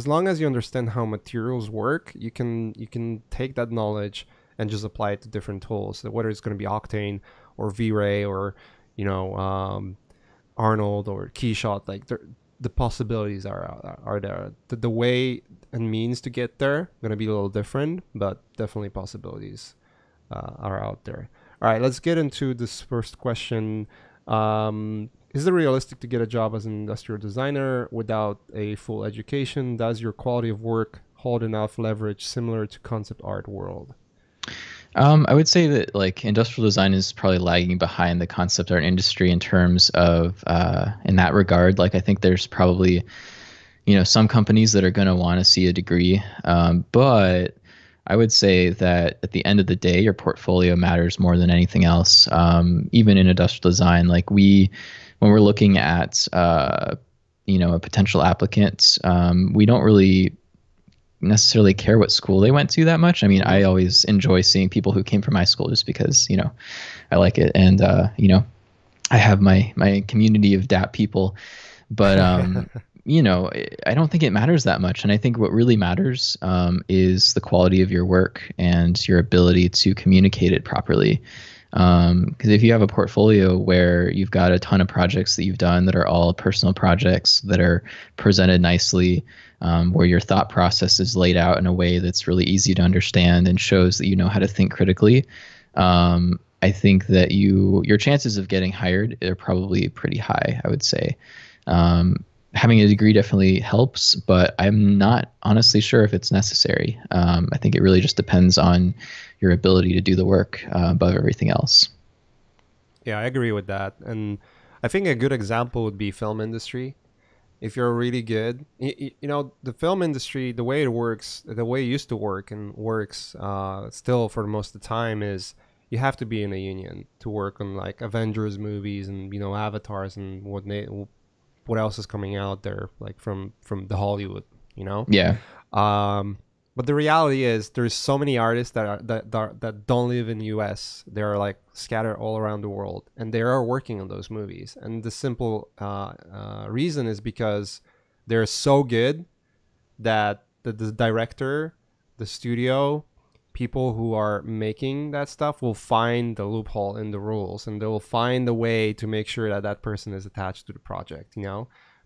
long as you understand how materials work, you can take that knowledge and just apply it to different tools. So whether it's going to be Octane or V-Ray or you know Arnold or KeyShot, like the possibilities are there. The way and means to get there going to be a little different, but definitely possibilities are out there. All right, let's get into this first question. Is it realistic to get a job as an industrial designer without a full education? Does your quality of work hold enough leverage similar to concept art world? I would say that like industrial design is probably lagging behind the concept art industry in terms of in that regard. Like I think there's probably some companies that are going to want to see a degree, but I would say that at the end of the day, your portfolio matters more than anything else. Even in industrial design, like when we're looking at a potential applicant, we don't really necessarily care what school they went to that much. I mean, I always enjoy seeing people who came from my school just because I like it, and I have my community of DAP people, but I don't think it matters that much. And I think what really matters is the quality of your work and your ability to communicate it properly. Because if you have a portfolio where you've got a ton of projects that you've done that are all personal projects that are presented nicely, where your thought process is laid out in a way that's really easy to understand and shows that you know how to think critically, I think that your chances of getting hired are probably pretty high, I would say. Having a degree definitely helps, but I'm not honestly sure if it's necessary. I think it really just depends on your ability to do the work above everything else. Yeah, I agree with that. And I think a good example would be film industry. If you're really good, the film industry, the way it works, the way it used to work and works still for most of the time is you have to be in a union to work on like Avengers movies and avatars and what else is coming out there like from the Hollywood, you know. Yeah. Um, but the reality is, there's so many artists that don't live in the U.S. They're like scattered all around the world, and they are working on those movies. And the simple reason is because they're so good that the director, the studio, people who are making that stuff will find the loophole in the rules, and they will find a way to make sure that that person is attached to the project.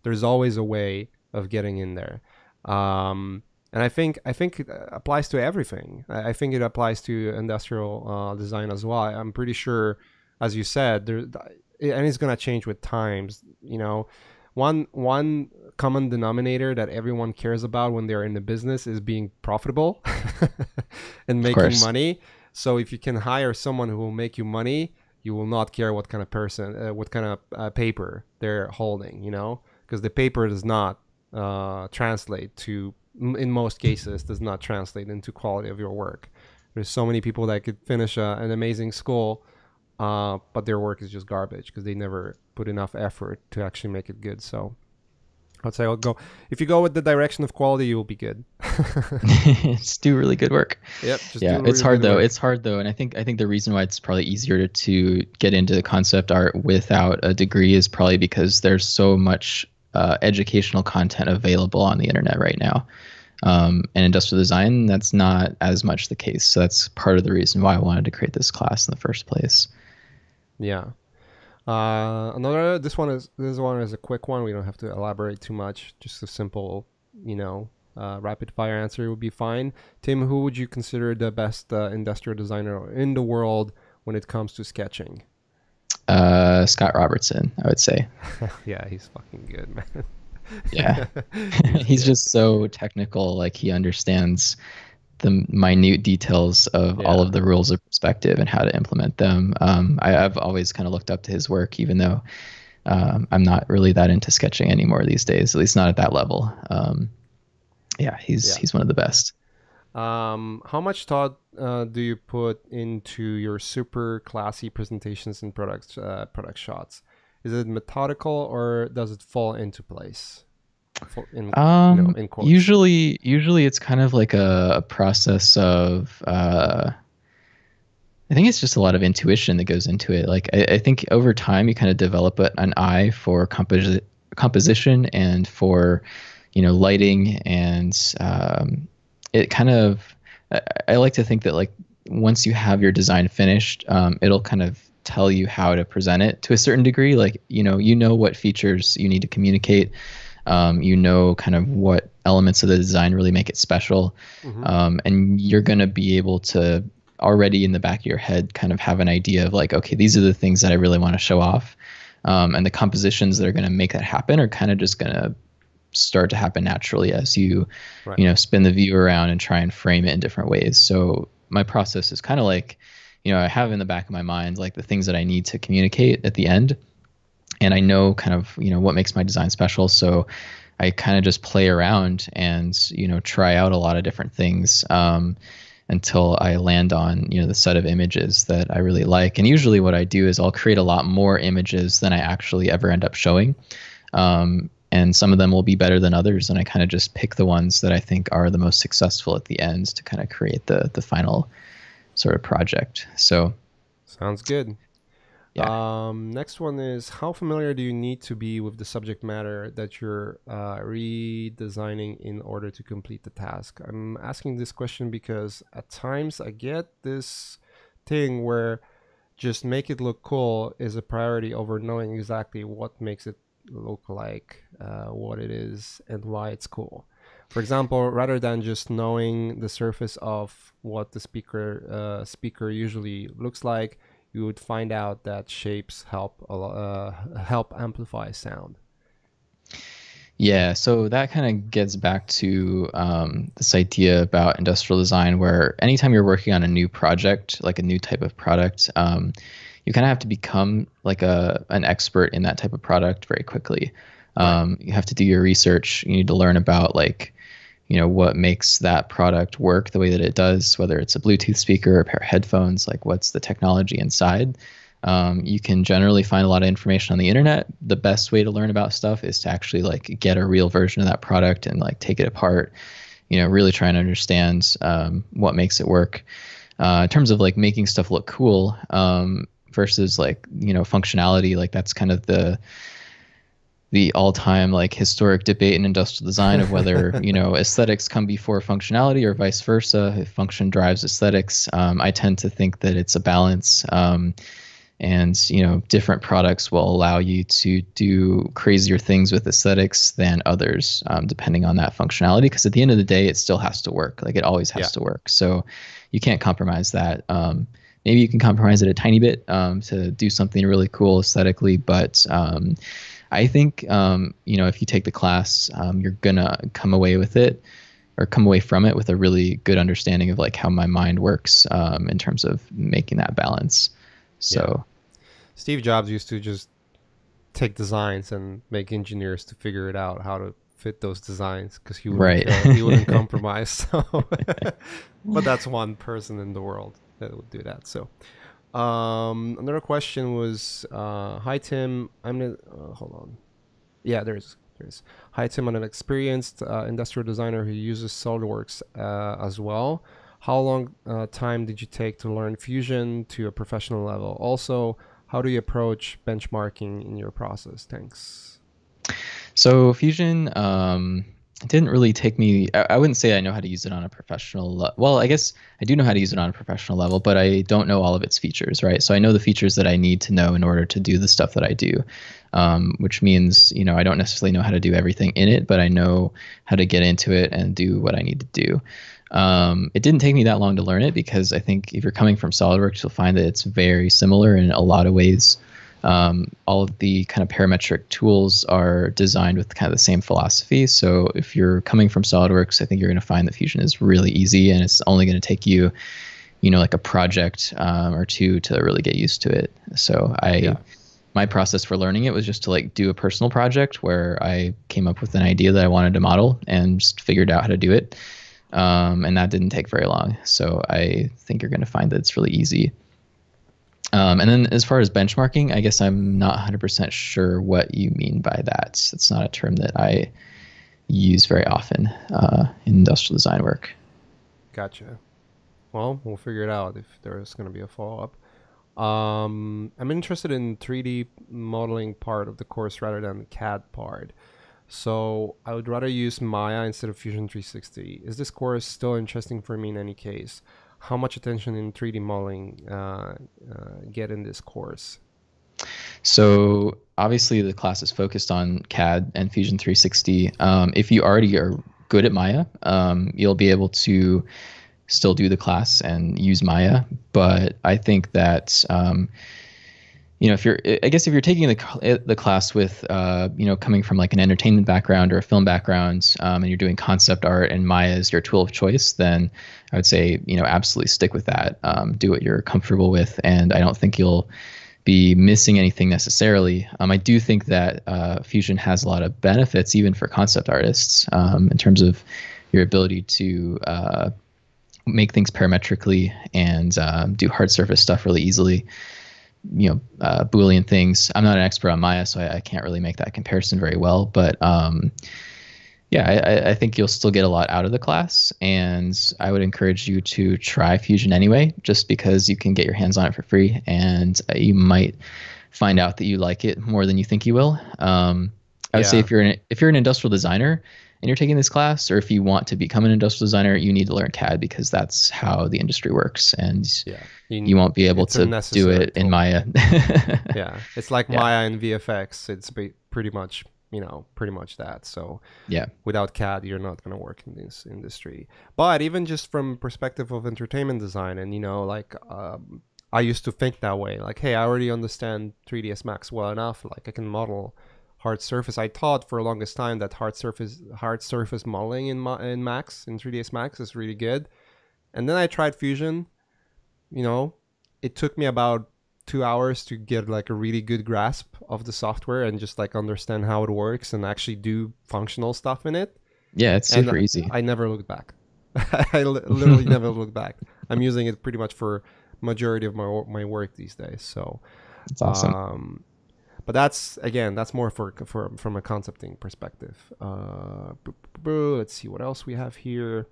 There's always a way of getting in there. And I think it applies to everything. I think it applies to industrial design as well. I'm pretty sure, as you said, and it's gonna change with times. One common denominator that everyone cares about when they're in the business is being profitable and making money. So if you can hire someone who will make you money, you will not care what kind of person, what kind of paper they're holding. Because the paper does not translate to, in most cases, does not translate into quality of your work. There's so many people that could finish an amazing school, but their work is just garbage because they never put enough effort to actually make it good. So I'd say if you go with the direction of quality, you will be good. Just do really good work. Yep. It's hard though. It's hard though, and I think the reason why it's probably easier to get into concept art without a degree is probably because there's so much educational content available on the internet right now. And industrial design, that's not as much the case. So that's part of the reason why I wanted to create this class in the first place. Yeah. This one is a quick one. We don't have to elaborate too much. Just a simple, rapid fire answer would be fine. Tim, who would you consider the best industrial designer in the world when it comes to sketching? Scott Robertson, I would say. Yeah, he's fucking good, man. Yeah. He's just so technical. Like he understands the minute details of all of the rules of perspective and how to implement them. I've always kind of looked up to his work, even though I'm not really that into sketching anymore these days, at least not at that level. He's one of the best. How much thought do you put into your super classy presentations and product shots? Is it methodical or does it fall into place? In quotes. Usually it's kind of like a process of I think it's just a lot of intuition that goes into it. Like I think over time you kind of develop an eye for composition and for, lighting, and it kind of, I like to think that like once you have your design finished, it'll kind of tell you how to present it to a certain degree. Like, you know what features you need to communicate. Kind of what elements of the design really make it special. And you're going to be able to already in the back of your head kind of have an idea of like, okay, these are the things that I really want to show off. And the compositions that are going to make that happen are kind of just going to start to happen naturally as you, spin the view around and try and frame it in different ways. So my process is kind of like, I have in the back of my mind, like the things that I need to communicate at the end. And I know kind of, what makes my design special. So I kind of just play around and, try out a lot of different things until I land on, the set of images that I really like. And usually what I do is I'll create a lot more images than I actually ever end up showing. And some of them will be better than others. And I kind of just pick the ones that I think are the most successful at the end to kind of create the final sort of project. So sounds good. Yeah. Next one is, how familiar do you need to be with the subject matter that you're redesigning in order to complete the task? I'm asking this question because at times I get this thing where just make it look cool is a priority over knowing exactly what makes it look like, what it is, and why it's cool. For example, rather than just knowing the surface of what the speaker usually looks like, you would find out that shapes help amplify sound. Yeah, so that kind of gets back to this idea about industrial design, where anytime you're working on a new project, like a new type of product, you kind of have to become like an expert in that type of product very quickly. Right. You have to do your research. You need to learn about like, what makes that product work the way that it does, whether it's a Bluetooth speaker or a pair of headphones, like what's the technology inside. You can generally find a lot of information on the internet. The best way to learn about stuff is to actually like get a real version of that product and like take it apart, really try and understand what makes it work. In terms of like making stuff look cool versus like, functionality, like that's kind of the all-time like historic debate in industrial design of whether aesthetics come before functionality or vice versa. If function drives aesthetics, I tend to think that it's a balance, and different products will allow you to do crazier things with aesthetics than others, depending on that functionality, because at the end of the day it still has to work. Like it always has to work, so you can't compromise that. Maybe you can compromise it a tiny bit to do something really cool aesthetically, but I think, if you take the class, you're going to come away from it with a really good understanding of like how my mind works in terms of making that balance. So Steve Jobs used to just take designs and make engineers to figure it out how to fit those designs, because he wouldn't compromise. So, but that's one person in the world that would do that. So another question was, hi Tim, hold on. Yeah, there's. Hi Tim, I'm an experienced industrial designer who uses SolidWorks as well. How long time did you take to learn Fusion to a professional level? Also, how do you approach benchmarking in your process? Thanks. So Fusion, it didn't really take me, I wouldn't say I know how to use it on a professional level. Well, I guess I do know how to use it on a professional level, but I don't know all of its features, right? So I know the features that I need to know in order to do the stuff that I do, which means, I don't necessarily know how to do everything in it, but I know how to get into it and do what I need to do. It didn't take me that long to learn it, because I think if you're coming from SolidWorks, you'll find that it's very similar in a lot of ways. All of the kind of parametric tools are designed with kind of the same philosophy. So if you're coming from SolidWorks, I think you're going to find that Fusion is really easy, and it's only going to take you, like a project or two to really get used to it. So my process for learning it was just to like do a personal project where I came up with an idea that I wanted to model and just figured out how to do it. and that didn't take very long. So I think you're going to find that it's really easy. And then as far as benchmarking, I guess I'm not 100% sure what you mean by that. It's not a term that I use very often in industrial design work. Gotcha. Well, we'll figure it out if there's going to be a follow-up. I'm interested in 3D modeling part of the course rather than the CAD part. So I would rather use Maya instead of Fusion 360. Is this course still interesting for me in any case? How much attention in 3D modeling get in this course? So obviously the class is focused on CAD and Fusion 360. If you already are good at Maya, you'll be able to still do the class and use Maya. But I think that if you're taking the class with coming from like an entertainment background or a film background, and you're doing concept art and Maya is your tool of choice, then I would say absolutely stick with that. Do what you're comfortable with, and I don't think you'll be missing anything necessarily. I do think that Fusion has a lot of benefits even for concept artists in terms of your ability to make things parametrically and do hard surface stuff really easily. Boolean things. I'm not an expert on Maya, so I can't really make that comparison very well. But I think you'll still get a lot out of the class, and I would encourage you to try Fusion anyway, just because you can get your hands on it for free, and you might find out that you like it more than you think you will. I would say if you're an industrial designer and you're taking this class, or if you want to become an industrial designer, you need to learn CAD because that's how the industry works, and you won't be able to do it in Maya. Yeah, it's like Maya and VFX. It's pretty much that. So without CAD, you're not going to work in this industry. But even just from perspective of entertainment design, and I used to think that way. Like, hey, I already understand 3ds Max well enough. Like, I can model hard surface. I thought for the longest time that hard surface modeling in 3ds Max is really good. And then I tried Fusion. It took me about 2 hours to get like a really good grasp of the software and just like understand how it works and actually do functional stuff in it. Yeah, it's super easy. I never looked back. I literally never looked back. I'm using it pretty much for majority of my work these days. So it's awesome. But that's more from a concepting perspective. Let's see what else we have here.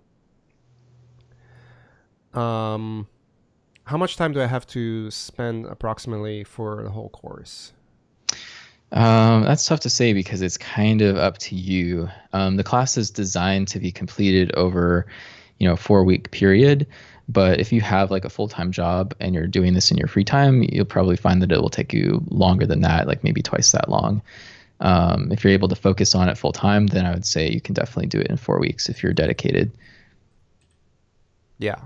How much time do I have to spend approximately for the whole course? That's tough to say because it's kind of up to you. The class is designed to be completed over, 4-week period. But if you have like a full-time job and you're doing this in your free time, you'll probably find that it will take you longer than that, like maybe twice that long. If you're able to focus on it full-time, then I would say you can definitely do it in 4 weeks if you're dedicated. Yeah.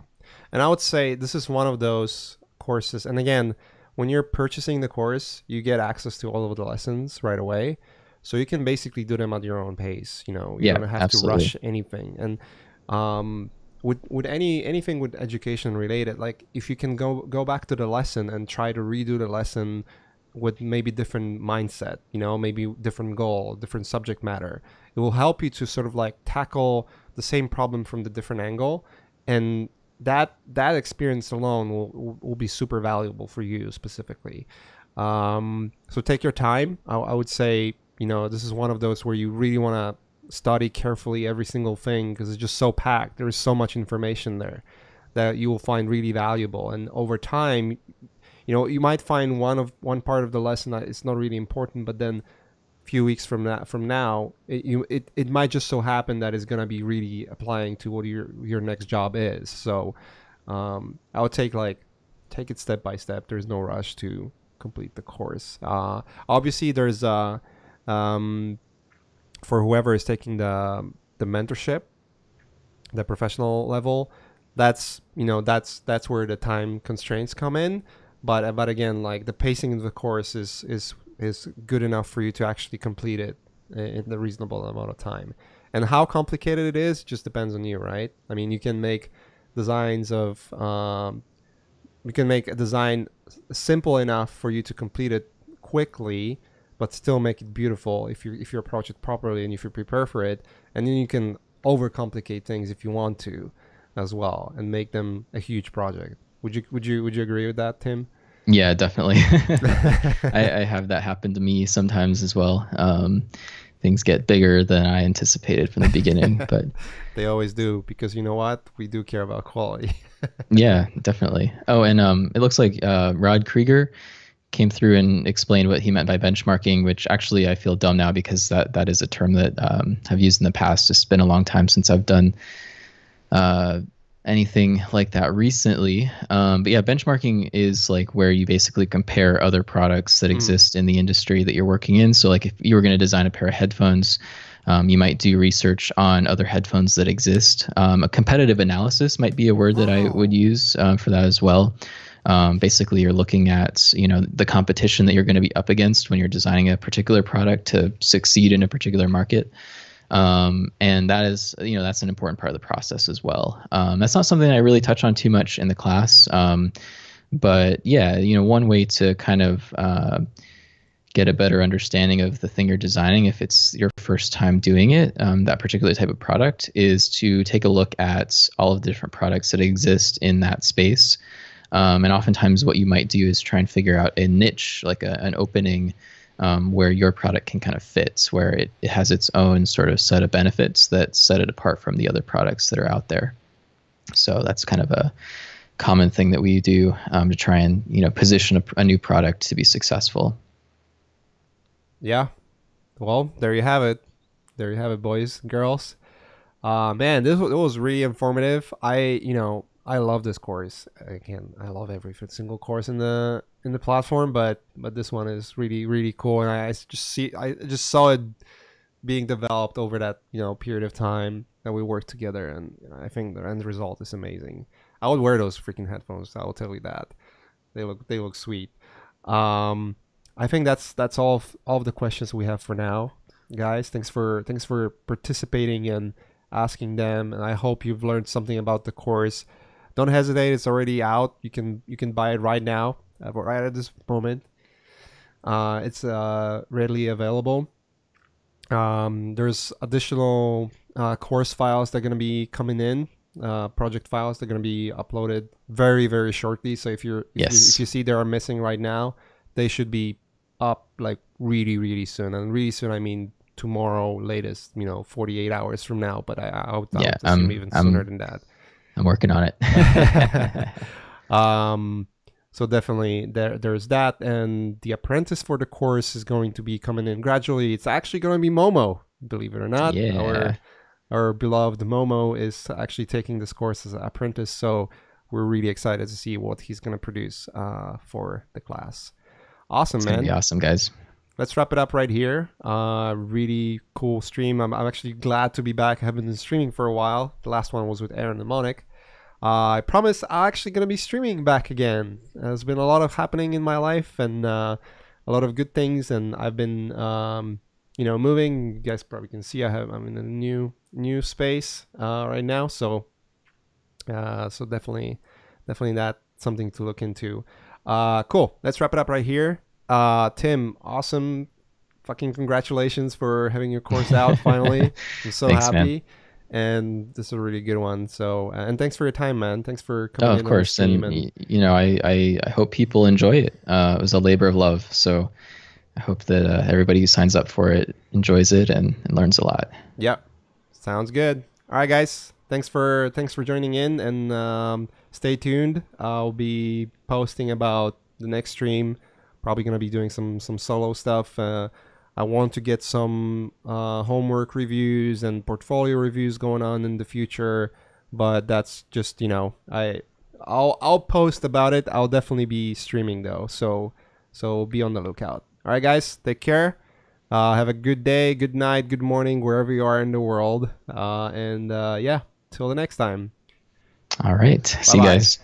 And I would say this is one of those courses. And again, when you're purchasing the course, you get access to all of the lessons right away. So you can basically do them at your own pace. You don't have to rush anything. And with anything with education related, like if you can go back to the lesson and try to redo the lesson with maybe different mindset, maybe different goal, different subject matter, it will help you to sort of like tackle the same problem from the different angle. And that experience alone will be super valuable for you specifically. So take your time. I would say, this is one of those where you really want to study carefully every single thing because it's just so packed. There is so much information there that you will find really valuable. And over time, you might find one part of the lesson that is not really important, but then a few weeks from now, it might just so happen that it's going to be really applying to what your next job is. So I would take it step by step. There's no rush to complete the course. Obviously, there's for whoever is taking the mentorship, the professional level, that's where the time constraints come in. But again, like the pacing of the course is good enough for you to actually complete it in the reasonable amount of time. And how complicated it is just depends on you, right? I mean, you can make designs of you can make a design simple enough for you to complete it quickly, but still make it beautiful if you approach it properly and if you prepare for it. And then you can overcomplicate things if you want to, as well, and make them a huge project. Would you agree with that, Tim? Yeah, definitely. I have that happen to me sometimes as well. Things get bigger than I anticipated from the beginning, but They always do, because you know what? We do care about quality. yeah, definitely. Oh, and it looks like Rod Krieger came through and explained what he meant by benchmarking, which actually I feel dumb now because that is a term that I've used in the past. It's been a long time since I've done anything like that recently. But yeah, benchmarking is like where you basically compare other products that exist in the industry that you're working in. So like if you were going to design a pair of headphones, you might do research on other headphones that exist. A competitive analysis might be a word that I would use for that as well. Basically, you're looking at, you know, the competition that you're going to be up against when you're designing a particular product to succeed in a particular market. And that is, you know, that's an important part of the process as well. That's not something I really touch on too much in the class. But yeah, you know, one way to kind of get a better understanding of the thing you're designing, if it's your first time doing it, that particular type of product, is to take a look at all of the different products that exist in that space. And oftentimes what you might do is try and figure out a niche, like an opening, where your product can kind of fit, where it has its own sort of set of benefits that set it apart from the other products that are out there. So that's kind of a common thing that we do to try and, you know, position a new product to be successful. Yeah. Well, there you have it. There you have it, boys and girls. Man, it was really informative. I love this course. Again, I love every single course in the platform, but this one is really, really cool, and I just saw it being developed over that, you know, period of time that we worked together, and you know, I think the end result is amazing. I would wear those freaking headphones. I will tell you that. They look sweet. I think that's all of the questions we have for now, guys. Thanks for participating and asking them, and I hope you've learned something about the course. Don't hesitate; it's already out. You can buy it right now, right at this moment. It's readily available. There's additional course files that are going to be coming in, project files that are going to be uploaded very, very shortly. So if you see they are missing right now, they should be up like really, really soon. And really soon, I mean tomorrow latest, you know, 48 hours from now. But I would assume even sooner than that. I'm working on it. So definitely there's that, and the apprentice for the course is going to be coming in gradually. It's actually going to be Momo, believe it or not. Yeah. Our beloved Momo is actually taking this course as an apprentice, so we're really excited to see what he's going to produce for the class. Awesome, man. It's going to be awesome, guys. Let's wrap it up right here. Really cool stream. I'm actually glad to be back. I haven't been streaming for a while. The last one was with Aaron and Monic. I promise I'm actually going to be streaming back again. There's been a lot of happening in my life, and a lot of good things, and I've been moving. You guys probably can see I'm in a new space right now, so definitely that's something to look into. Cool. Let's wrap it up right here. Tim, awesome. Fucking congratulations for having your course out finally. I'm so Thanks, happy. Man. And this is a really good one. So, and thanks for your time, man. Thanks for coming in. Of course. And you know, I hope people enjoy it. It was a labor of love. So I hope that everybody who signs up for it enjoys it and learns a lot. Yep. Sounds good. All right, guys. Thanks for joining in, and stay tuned. I'll be posting about the next stream. Probably going to be doing some solo stuff. I want to get some homework reviews and portfolio reviews going on in the future, but that's just, you know, I'll post about it. I'll definitely be streaming though, so be on the lookout. All right, guys, take care. Have a good day, good night, good morning, wherever you are in the world. And yeah, till the next time. All right. See you guys.